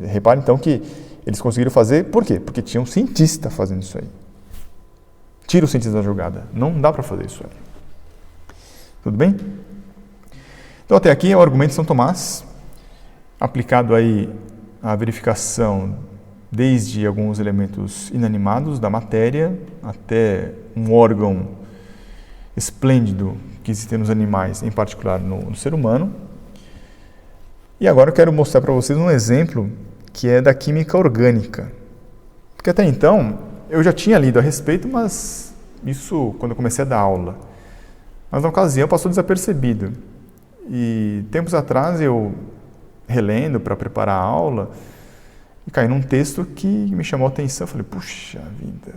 Repare então que eles conseguiram fazer, por quê? Porque tinha um cientista fazendo isso aí. Tira o cientista da jogada, não dá para fazer isso aí. Tudo bem? Então até aqui é o argumento de São Tomás, aplicado aí à verificação desde alguns elementos inanimados da matéria até um órgão esplêndido que existe nos animais, em particular no ser humano. E agora eu quero mostrar para vocês um exemplo que é da química orgânica. Porque até então eu já tinha lido a respeito, mas isso quando eu comecei a dar aula. Mas na ocasião passou desapercebido. E tempos atrás eu, relendo para preparar a aula, e caí num texto que me chamou a atenção. Eu falei, puxa vida,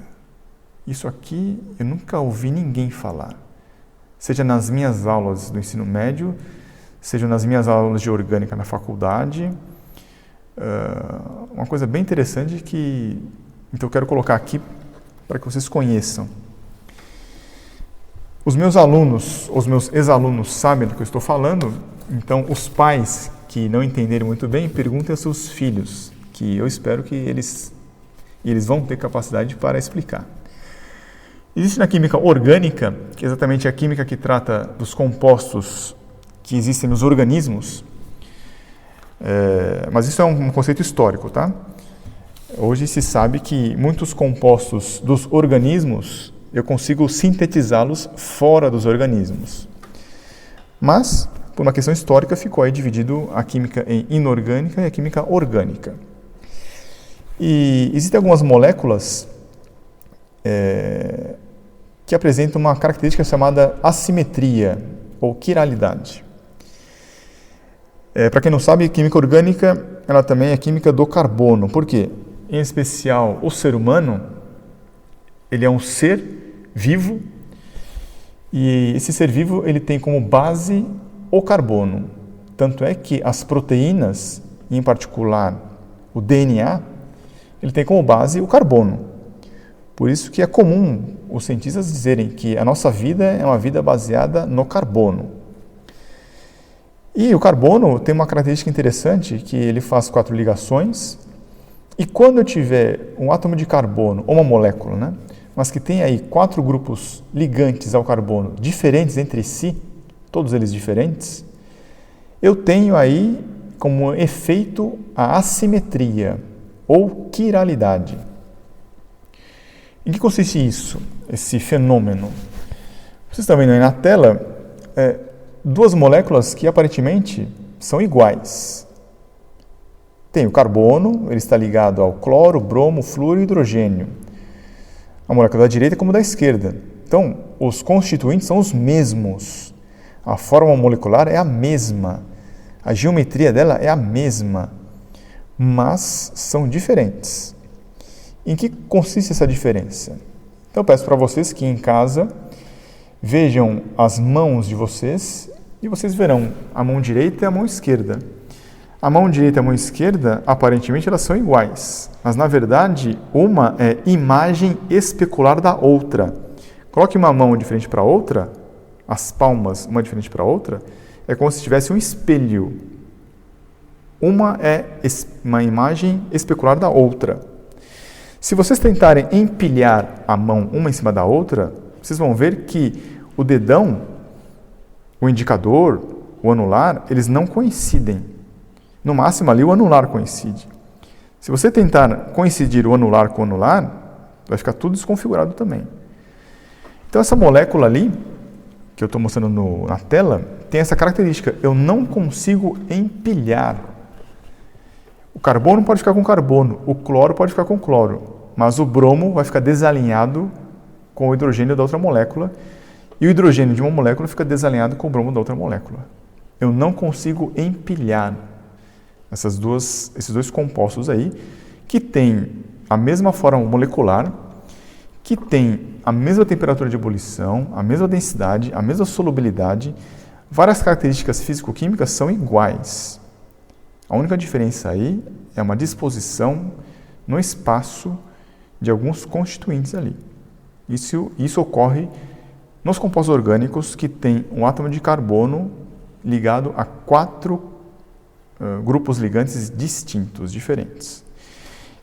isso aqui eu nunca ouvi ninguém falar. Seja nas minhas aulas do ensino médio, seja nas minhas aulas de orgânica na faculdade. Uma coisa bem interessante que então eu quero colocar aqui para que vocês conheçam. Os meus alunos, os meus ex-alunos sabem do que eu estou falando, então os pais que não entenderem muito bem, perguntem aos seus filhos, que eu espero que eles vão ter capacidade para explicar. Existe na química orgânica, que é exatamente a química que trata dos compostos que existem nos organismos, mas isso é um conceito histórico, tá? Hoje se sabe que muitos compostos dos organismos eu consigo sintetizá-los fora dos organismos. Mas, por uma questão histórica, ficou aí dividido a química em inorgânica e a química orgânica. E existem algumas moléculas que apresentam uma característica chamada assimetria ou quiralidade. Para quem não sabe, química orgânica ela também é química do carbono. Por quê? Em especial, o ser humano, ele é um ser vivo e esse ser vivo ele tem como base o carbono. Tanto é que as proteínas, em particular o DNA, ele tem como base o carbono. Por isso que é comum os cientistas dizerem que a nossa vida é uma vida baseada no carbono. E o carbono tem uma característica interessante, que ele faz 4 ligações, e quando eu tiver um átomo de carbono, ou uma molécula, né, mas que tem aí 4 grupos ligantes ao carbono diferentes entre si, todos eles diferentes, eu tenho aí como efeito a assimetria, ou quiralidade. Em que consiste isso, esse fenômeno? Vocês estão vendo aí na tela 2 moléculas que aparentemente são iguais. Tem o carbono, ele está ligado ao cloro, bromo, flúor e hidrogênio. A molécula da direita como da esquerda. Então, os constituintes são os mesmos. A forma molecular é a mesma. A geometria dela é a mesma. Mas são diferentes. Em que consiste essa diferença? Então, eu peço para vocês que em casa vejam as mãos de vocês e vocês verão a mão direita e a mão esquerda. A mão direita e a mão esquerda, aparentemente, elas são iguais, mas, na verdade, uma é imagem especular da outra. Coloque uma mão de frente para a outra, as palmas uma de frente para a outra, é como se tivesse um espelho. Uma é uma imagem especular da outra. Se vocês tentarem empilhar a mão uma em cima da outra, vocês vão ver que o dedão, o indicador, o anular, eles não coincidem. No máximo ali o anular coincide. Se você tentar coincidir o anular com o anular, vai ficar tudo desconfigurado também. Então essa molécula ali, que eu estou mostrando na tela, tem essa característica. Eu não consigo empilhar. O carbono pode ficar com carbono, o cloro pode ficar com cloro, mas o bromo vai ficar desalinhado com o hidrogênio da outra molécula e o hidrogênio de uma molécula fica desalinhado com o bromo da outra molécula. Eu não consigo empilhar esses dois compostos aí, que têm a mesma forma molecular, que têm a mesma temperatura de ebulição, a mesma densidade, a mesma solubilidade, várias características físico-químicas são iguais. A única diferença aí é uma disposição no espaço de alguns constituintes ali. Isso ocorre nos compostos orgânicos que têm um átomo de carbono ligado a 4 grupos ligantes distintos, diferentes.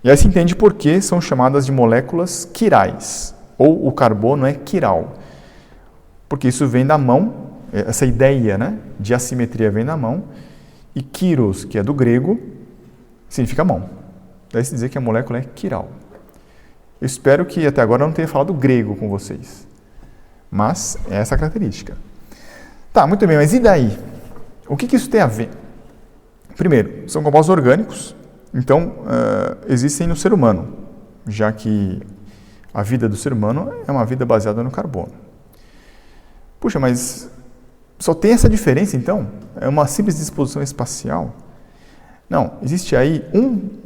E aí se entende por que são chamadas de moléculas quirais, ou o carbono é quiral. Porque isso vem da mão, essa ideia, né, de assimetria vem da mão, e quiros, que é do grego, significa mão. Daí se dizer que a molécula é quiral. Eu espero que até agora eu não tenha falado grego com vocês. Mas é essa a característica. Tá, muito bem, mas e daí? O que isso tem a ver? Primeiro, são compostos orgânicos, então existem no ser humano, já que a vida do ser humano é uma vida baseada no carbono. Puxa, mas só tem essa diferença então? É uma simples disposição espacial? Não, existe aí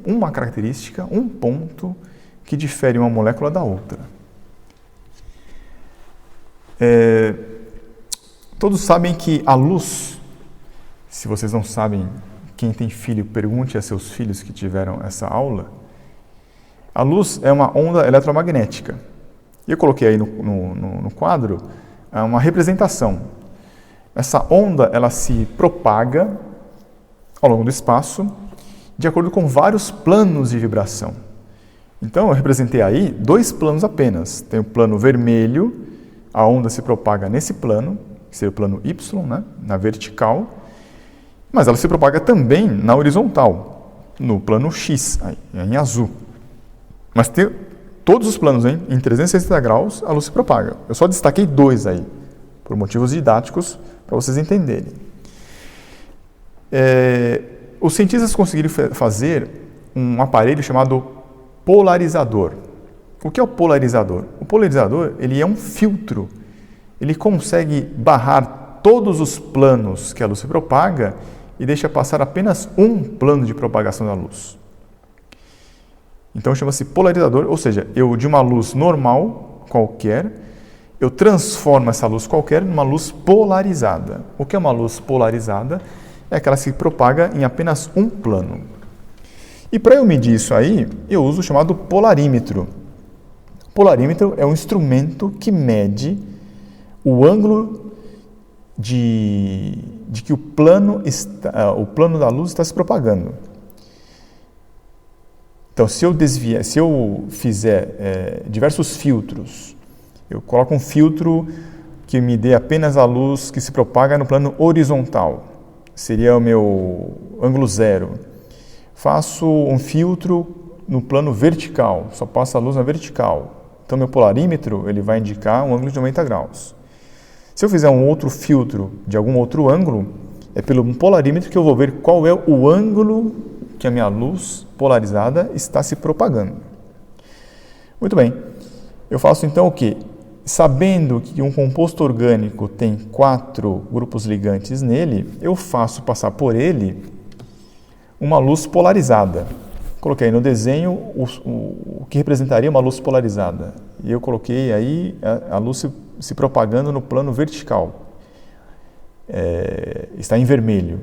uma característica, um ponto que difere uma molécula da outra. Todos sabem que a luz, se vocês não sabem, quem tem filho, pergunte a seus filhos que tiveram essa aula. A luz é uma onda eletromagnética. E eu coloquei aí no quadro uma representação. Essa onda, ela se propaga ao longo do espaço de acordo com vários planos de vibração. Então, eu representei aí 2 planos apenas. Tem o plano vermelho, a onda se propaga nesse plano, que seria o plano Y, né, na vertical, mas ela se propaga também na horizontal, no plano X, aí, em azul. Mas tem todos os planos, hein? Em 360 graus, a luz se propaga. Eu só destaquei 2 aí, por motivos didáticos, para vocês entenderem. Os cientistas conseguiram fazer um aparelho chamado polarizador. O que é o polarizador? O polarizador, ele é um filtro. Ele consegue barrar todos os planos que a luz se propaga e deixa passar apenas um plano de propagação da luz. Então chama-se polarizador, ou seja, eu de uma luz normal, qualquer, eu transformo essa luz qualquer numa luz polarizada. O que é uma luz polarizada? É aquela que se propaga em apenas um plano. E para eu medir isso aí, eu uso o chamado polarímetro. O polarímetro é um instrumento que mede o ângulo de que o plano da luz está se propagando. Então, se eu fizer diversos filtros, eu coloco um filtro que me dê apenas a luz que se propaga no plano horizontal, seria o meu ângulo zero. Faço um filtro no plano vertical, só passa a luz na vertical. Então, meu polarímetro ele vai indicar um ângulo de 90 graus. Se eu fizer um outro filtro de algum outro ângulo, é pelo polarímetro que eu vou ver qual é o ângulo que a minha luz polarizada está se propagando. Muito bem. Eu faço então o quê? Sabendo que um composto orgânico tem 4 grupos ligantes nele, eu faço passar por ele uma luz polarizada. Coloquei no desenho o que representaria uma luz polarizada. E eu coloquei aí a luz se propagando no plano vertical. está em vermelho.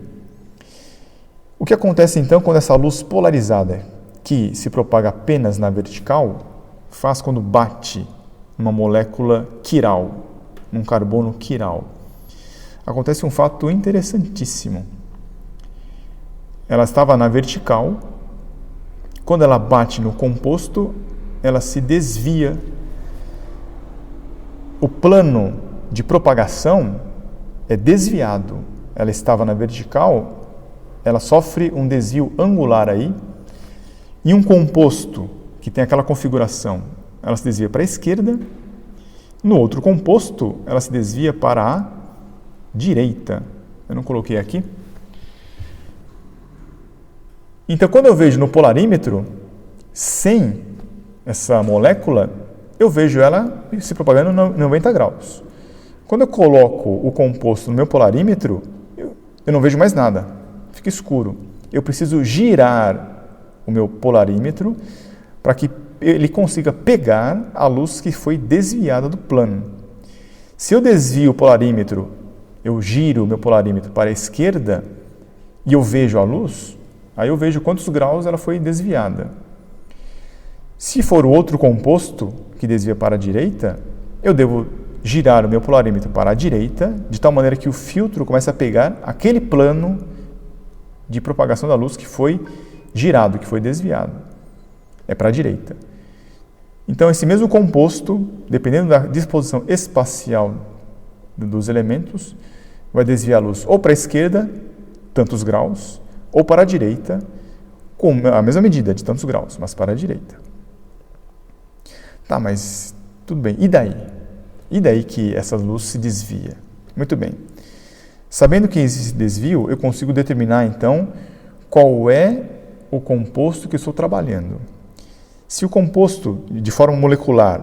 O que acontece então quando essa luz polarizada, que se propaga apenas na vertical, faz quando bate numa molécula quiral, num carbono quiral? Acontece um fato interessantíssimo. Ela estava na vertical, quando ela bate no composto, ela se desvia. O plano de propagação é desviado. Ela estava na vertical, ela sofre um desvio angular aí, e um composto que tem aquela configuração, ela se desvia para a esquerda. No outro composto, ela se desvia para a direita. Eu não coloquei aqui. Então, quando eu vejo no polarímetro, sem essa molécula, eu vejo ela se propagando em 90 graus. Quando eu coloco o composto no meu polarímetro, eu não vejo mais nada, fica escuro. Eu preciso girar o meu polarímetro para que ele consiga pegar a luz que foi desviada do plano. Se eu desvio o polarímetro, eu giro o meu polarímetro para a esquerda e eu vejo a luz, aí eu vejo quantos graus ela foi desviada. Se for o outro composto que desvia para a direita, eu devo girar o meu polarímetro para a direita, de tal maneira que o filtro comece a pegar aquele plano de propagação da luz que foi girado, que foi desviado. É para a direita. Então, esse mesmo composto, dependendo da disposição espacial dos elementos, vai desviar a luz ou para a esquerda, tantos graus, ou para a direita, com a mesma medida, de tantos graus, mas para a direita. Tá, mas tudo bem. E daí? E daí que essa luz se desvia? Muito bem. Sabendo que existe desvio, eu consigo determinar, então, qual é o composto que estou trabalhando. Se o composto, de forma molecular,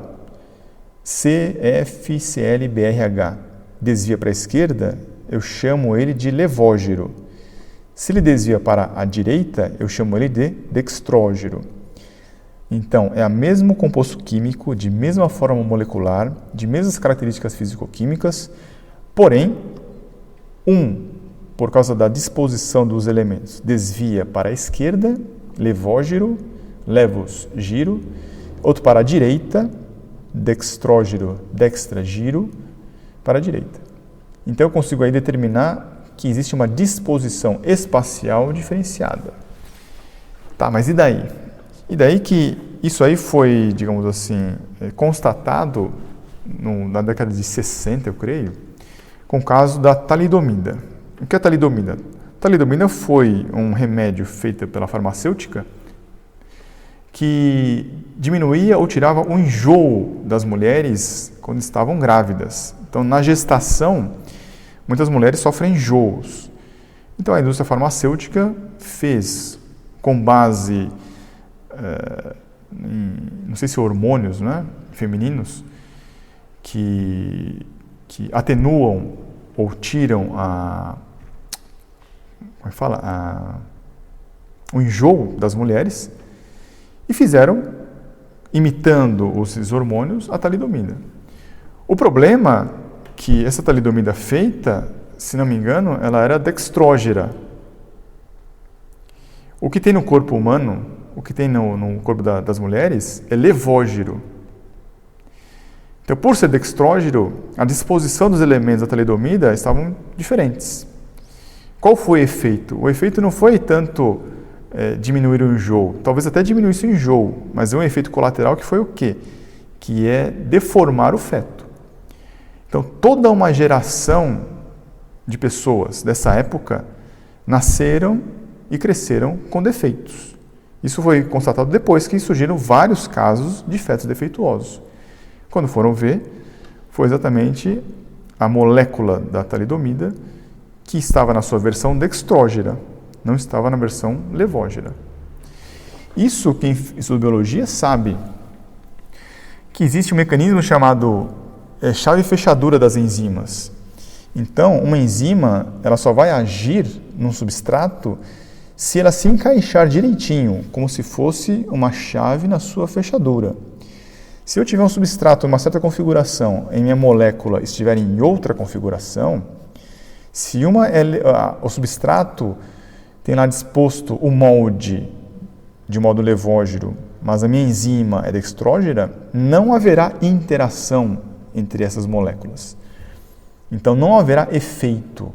CFClBrH, desvia para a esquerda, eu chamo ele de levógiro. Se ele desvia para a direita, eu chamo ele de dextrógiro. Então, é o mesmo composto químico, de mesma forma molecular, de mesmas características físico-químicas, porém, por causa da disposição dos elementos, desvia para a esquerda, levógiro, levos, giro, outro para a direita, dextrógiro, dextra, giro, para a direita. Então, eu consigo aí determinar que existe uma disposição espacial diferenciada. Tá, mas e daí? E daí que isso aí foi, digamos assim, constatado na década de 60, eu creio, com o caso da talidomida. O que é talidomida? Talidomida foi um remédio feito pela farmacêutica que diminuía ou tirava o enjoo das mulheres quando estavam grávidas. Então, na gestação, muitas mulheres sofrem enjoos. Então, a indústria farmacêutica fez, com base não sei se hormônios, né, femininos, que atenuam ou tiram o enjoo das mulheres, e fizeram, imitando esses hormônios, a talidomida. O problema é que essa talidomida feita, se não me engano, ela era dextrógera. O que tem no corpo humano, o que tem no corpo das mulheres, é levógiro. Então, por ser dextrógiro, a disposição dos elementos da talidomida estavam diferentes. Qual foi o efeito? O efeito não foi tanto diminuir o enjoo, talvez até diminuísse o enjoo, mas é um efeito colateral que foi o quê? Que é deformar o feto. Então, toda uma geração de pessoas dessa época nasceram e cresceram com defeitos. Isso foi constatado depois que surgiram vários casos de fetos defeituosos. Quando foram ver, foi exatamente a molécula da talidomida que estava na sua versão dextrógera, não estava na versão levógera. Isso quem estuda biologia sabe que existe um mecanismo chamado chave fechadura das enzimas. Então, uma enzima ela só vai agir num substrato se ela se encaixar direitinho, como se fosse uma chave na sua fechadura. Se eu tiver um substrato em uma certa configuração e minha molécula estiver em outra configuração, Se o substrato tem lá disposto o molde de modo levógero, mas a minha enzima é dextrógera, não haverá interação entre essas moléculas. Então não haverá efeito.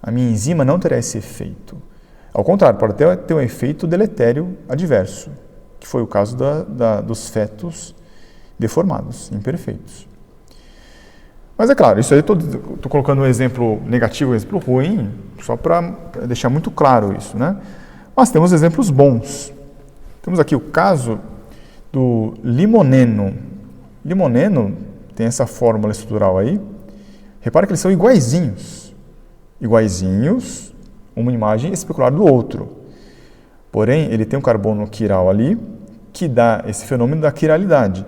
A minha enzima não terá esse efeito. Ao contrário, pode ter um efeito deletério adverso, que foi o caso dos fetos deformados, imperfeitos. Mas é claro, isso aí estou colocando um exemplo negativo, um exemplo ruim, só para deixar muito claro isso, né? Mas temos exemplos bons. Temos aqui o caso do limoneno. Limoneno tem essa fórmula estrutural aí. Repara que eles são iguaizinhos. Iguaizinhos, uma imagem especular do outro. Porém, ele tem um carbono quiral ali, que dá esse fenômeno da quiralidade.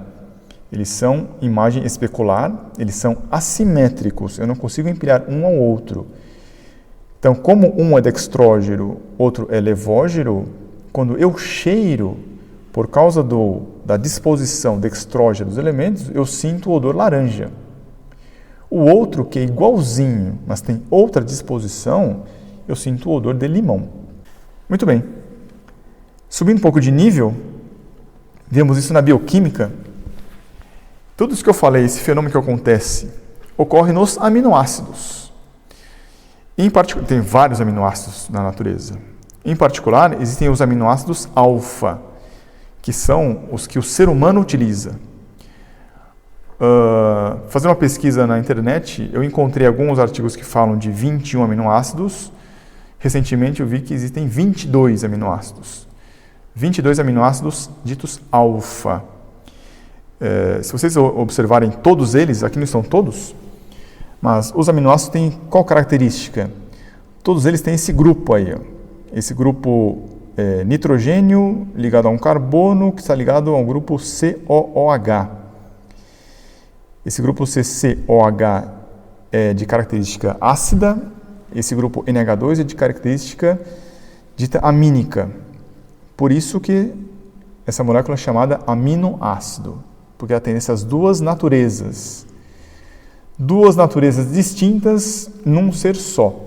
Eles são imagem especular, eles são assimétricos, eu não consigo empilhar um ao outro. Então, como um é dextrógero, outro é levógero, quando eu cheiro, por causa da disposição dextrógera dos elementos, eu sinto o odor laranja. O outro, que é igualzinho, mas tem outra disposição, eu sinto o odor de limão. Muito bem. Subindo um pouco de nível, vemos isso na bioquímica. Tudo isso que eu falei, esse fenômeno que acontece, ocorre nos aminoácidos. Em particular, tem vários aminoácidos na natureza. Em particular, existem os aminoácidos alfa, que são os que o ser humano utiliza. Fazendo uma pesquisa na internet, eu encontrei alguns artigos que falam de 21 aminoácidos. Recentemente eu vi que existem 22 aminoácidos. 22 aminoácidos ditos alfa. Se vocês observarem todos eles, aqui não estão todos, mas os aminoácidos têm qual característica? Todos eles têm esse grupo aí, ó. Esse grupo nitrogênio ligado a um carbono que está ligado a um grupo COOH. Esse grupo CCOH é de característica ácida, esse grupo NH2 é de característica dita amínica. Por isso que essa molécula é chamada aminoácido, porque ela tem essas duas naturezas. Duas naturezas distintas num ser só.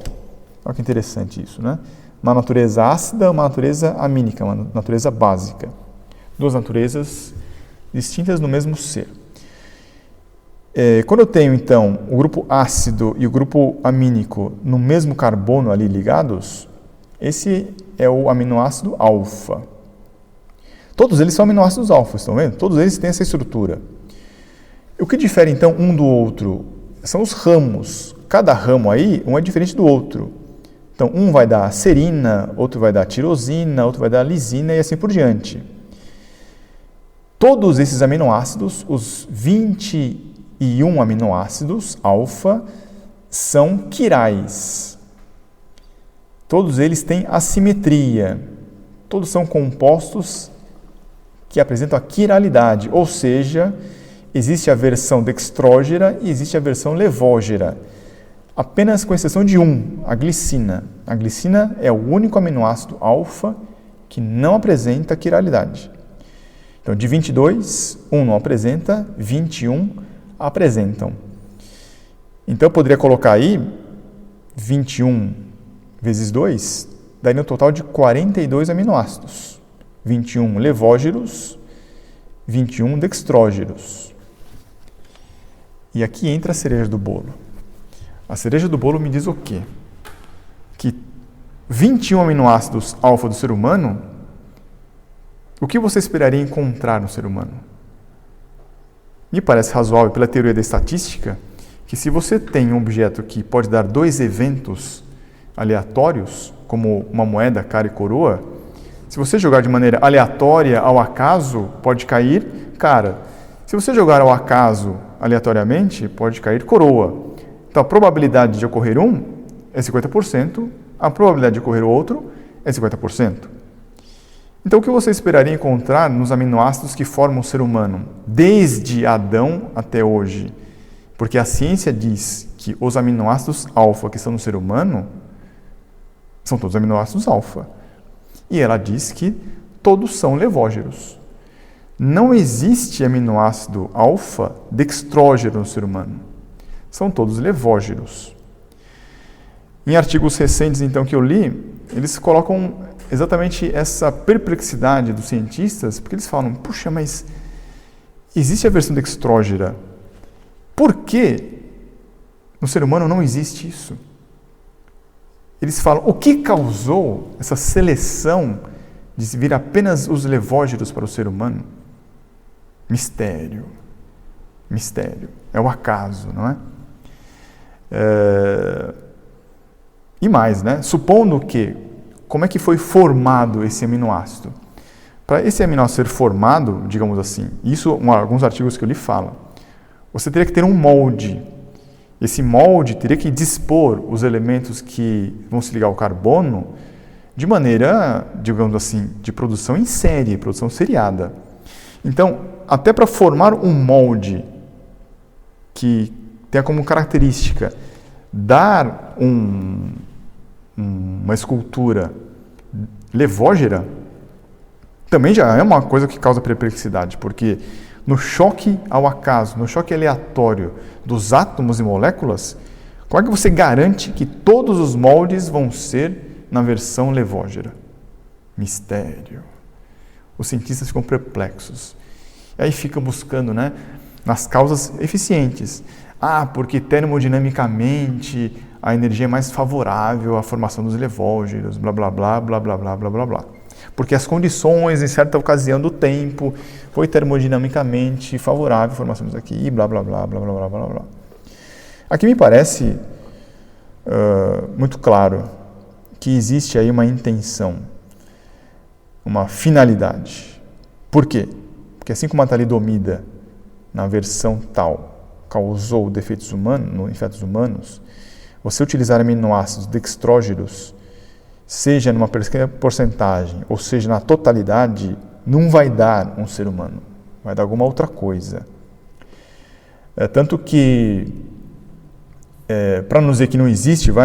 Olha que interessante isso, né? Uma natureza ácida, uma natureza amínica, uma natureza básica. Duas naturezas distintas no mesmo ser. Quando eu tenho, então, o grupo ácido e o grupo amínico no mesmo carbono ali ligados, esse é o aminoácido alfa. Todos eles são aminoácidos alfa, estão vendo? Todos eles têm essa estrutura. O que difere, então, um do outro são os ramos. Cada ramo aí, um é diferente do outro. Então, um vai dar serina, outro vai dar tirosina, outro vai dar lisina e assim por diante. Todos esses aminoácidos, os 21 aminoácidos alfa, são quirais. Todos eles têm assimetria. Todos são compostos que apresentam a quiralidade, ou seja, existe a versão dextrógera e existe a versão levógera. Apenas com exceção de a glicina. A glicina é o único aminoácido alfa que não apresenta quiralidade. Então, de 22, 1 não apresenta, 21 apresentam. Então, eu poderia colocar aí 21 vezes 2, daria um total de 42 aminoácidos. 21 levógeros, 21 dextrógeros. E aqui entra a cereja do bolo. A cereja do bolo me diz o quê? Que 21 aminoácidos alfa do ser humano, o que você esperaria encontrar no ser humano? Me parece razoável, pela teoria da estatística, que se você tem um objeto que pode dar dois eventos aleatórios, como uma moeda, cara e coroa, se você jogar de maneira aleatória, ao acaso, pode cair cara. Se você jogar ao acaso, aleatoriamente, pode cair coroa. Então, a probabilidade de ocorrer um é 50%, a probabilidade de ocorrer o outro é 50%. Então, o que você esperaria encontrar nos aminoácidos que formam o ser humano, desde Adão até hoje? Porque a ciência diz que os aminoácidos alfa que estão no ser humano são todos aminoácidos alfa. E ela diz que todos são levógeros. Não existe aminoácido alfa dextrógeno no ser humano. São todos levógeros. Em artigos recentes, então, que eu li, eles colocam exatamente essa perplexidade dos cientistas, porque eles falam, puxa, mas existe a versão dextrógena, por que no ser humano não existe isso? Eles falam, o que causou essa seleção de vir apenas os levógeros para o ser humano? Mistério. Mistério. É o acaso, não é? E mais, né? Supondo que, como é que foi formado esse aminoácido? Para esse aminoácido ser formado, digamos assim, isso alguns artigos que eu li falam, você teria que ter um molde. Esse molde teria que dispor os elementos que vão se ligar ao carbono de maneira, digamos assim, de produção em série, produção seriada. Então, até para formar um molde que tenha como característica dar uma escultura levógera, também já é uma coisa que causa perplexidade, porque no choque ao acaso, no choque aleatório dos átomos e moléculas, como é que você garante que todos os moldes vão ser na versão levógera? Mistério. Os cientistas ficam perplexos. E aí ficam buscando, né, nas causas eficientes. Porque termodinamicamente a energia é mais favorável à formação dos levógeros, blá, blá, blá, blá, blá, blá, blá, blá, blá. Porque as condições, em certa ocasião do tempo, foi termodinamicamente favorável à formação disso aqui, blá, blá, blá, blá, blá, blá, blá, blá. Aqui me parece muito claro que existe aí uma intenção, uma finalidade. Por quê? Porque assim como a talidomida, na versão tal, causou defeitos humanos, em fetos humanos, você utilizar aminoácidos dextrógenos, seja numa pequena porcentagem, ou seja na totalidade, não vai dar um ser humano, vai dar alguma outra coisa. Tanto que, para não dizer que não existe, eu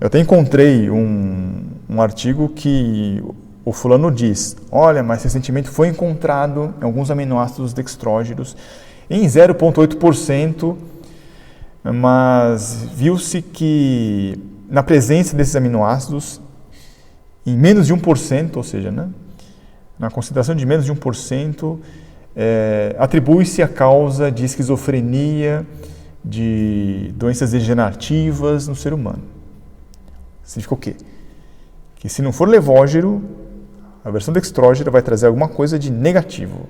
até encontrei um artigo que o fulano diz, olha, mas recentemente foi encontrado em alguns aminoácidos dextrógenos em 0,8%, mas viu-se que na presença desses aminoácidos, em menos de 1%, ou seja, né, na concentração de menos de 1%, atribui-se a causa de esquizofrenia, de doenças degenerativas no ser humano. Significa o quê? Que se não for levógero, a versão dextrógena vai trazer alguma coisa de negativo.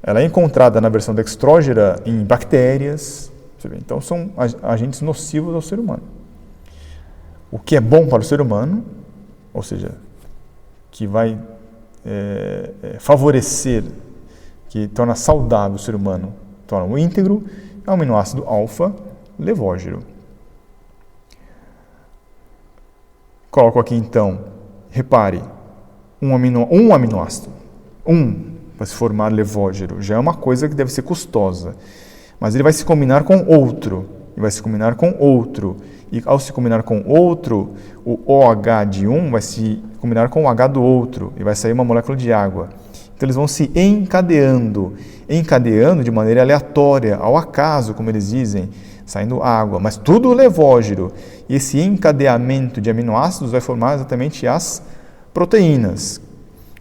Ela é encontrada na versão dextrógena em bactérias, então são agentes nocivos ao ser humano. O que é bom para o ser humano, ou seja, que vai favorecer, que torna saudável o ser humano, torna-o íntegro, é o aminoácido alfa levógero. Coloco aqui então, repare, um aminoácido, para se formar levógero, já é uma coisa que deve ser custosa, mas ele vai se combinar com outro, e ao se combinar com outro, o OH de um vai se combinar com o H do outro, e vai sair uma molécula de água. Então eles vão se encadeando de maneira aleatória, ao acaso, como eles dizem, saindo água, mas tudo levógero. E esse encadeamento de aminoácidos vai formar exatamente as proteínas.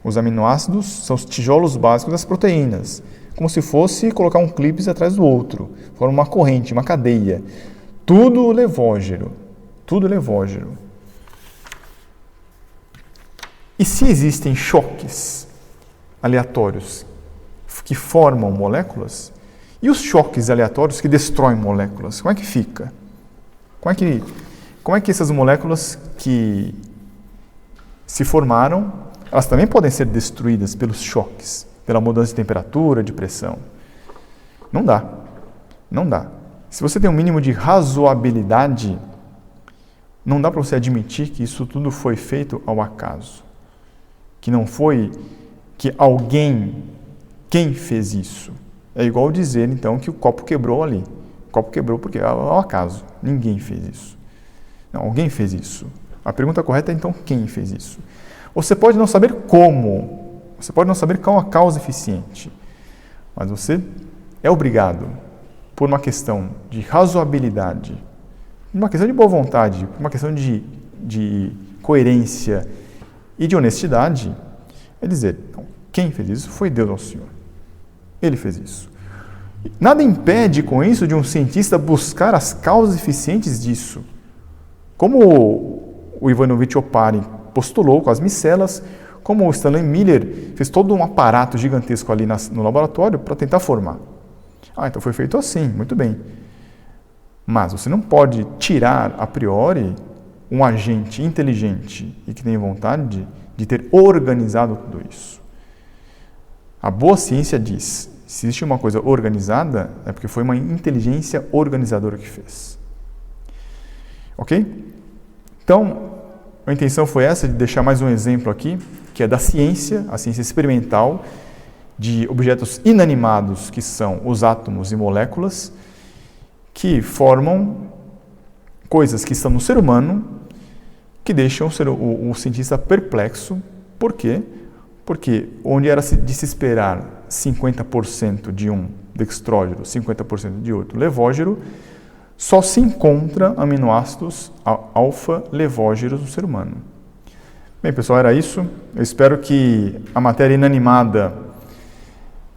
Os aminoácidos são os tijolos básicos das proteínas, como se fosse colocar um clipe atrás do outro, forma uma corrente, uma cadeia. Tudo levógero. E se existem choques aleatórios que formam moléculas, e os choques aleatórios que destroem moléculas, como é que fica? Como é que essas moléculas que se formaram, elas também podem ser destruídas pelos choques, pela mudança de temperatura, de pressão? Não dá. Se você tem um mínimo de razoabilidade, não dá para você admitir que isso tudo foi feito ao acaso. Que não foi que quem fez isso. É igual dizer, então, que o copo quebrou ali. O copo quebrou porque é ao acaso. Ninguém fez isso. Não, alguém fez isso. A pergunta correta é, então, quem fez isso? Você pode não saber como. Você pode não saber qual a causa eficiente. Mas você é obrigado, por uma questão de razoabilidade, uma questão de boa vontade, uma questão de coerência e de honestidade, é dizer, não, quem fez isso foi Deus ao Senhor. Ele fez isso. Nada impede com isso de um cientista buscar as causas eficientes disso. Como o Ivanovich Oparin postulou com as micelas, como o Stanley Miller fez todo um aparato gigantesco ali no laboratório para tentar formar. Então foi feito assim, muito bem. Mas você não pode tirar a priori um agente inteligente e que tem vontade de ter organizado tudo isso. A boa ciência diz, se existe uma coisa organizada, é porque foi uma inteligência organizadora que fez. Ok? Então, a intenção foi essa, de deixar mais um exemplo aqui, que é da ciência, a ciência experimental, de objetos inanimados, que são os átomos e moléculas, que formam coisas que estão no ser humano, que deixam o cientista perplexo. Por quê? Porque onde era de se esperar 50% de um dextrógeno, 50% de outro levógeno, só se encontra aminoácidos alfa-levógenos no ser humano. Bem, pessoal, era isso. Eu espero que a matéria inanimada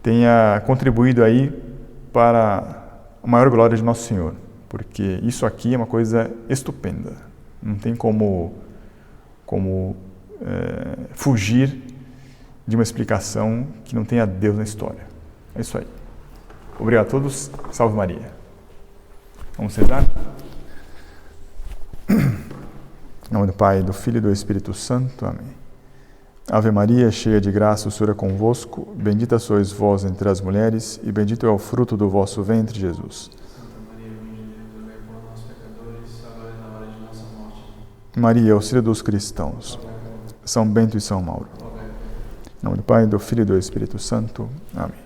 tenha contribuído aí para a maior glória de Nosso Senhor, porque isso aqui é uma coisa estupenda. Não tem como fugir de uma explicação que não tenha Deus na história. É isso aí. Obrigado a todos. Salve Maria. Vamos sentar? Em nome do Pai, do Filho e do Espírito Santo. Amém. Ave Maria, cheia de graça, o Senhor é convosco. Bendita sois vós entre as mulheres, e bendito é o fruto do vosso ventre, Jesus. Santa Maria, Mãe de Deus, rogai por nós, pecadores, agora e na hora de nossa morte. Maria, auxílio dos cristãos. São Bento e São Mauro. Em nome do Pai, do Filho e do Espírito Santo. Amém.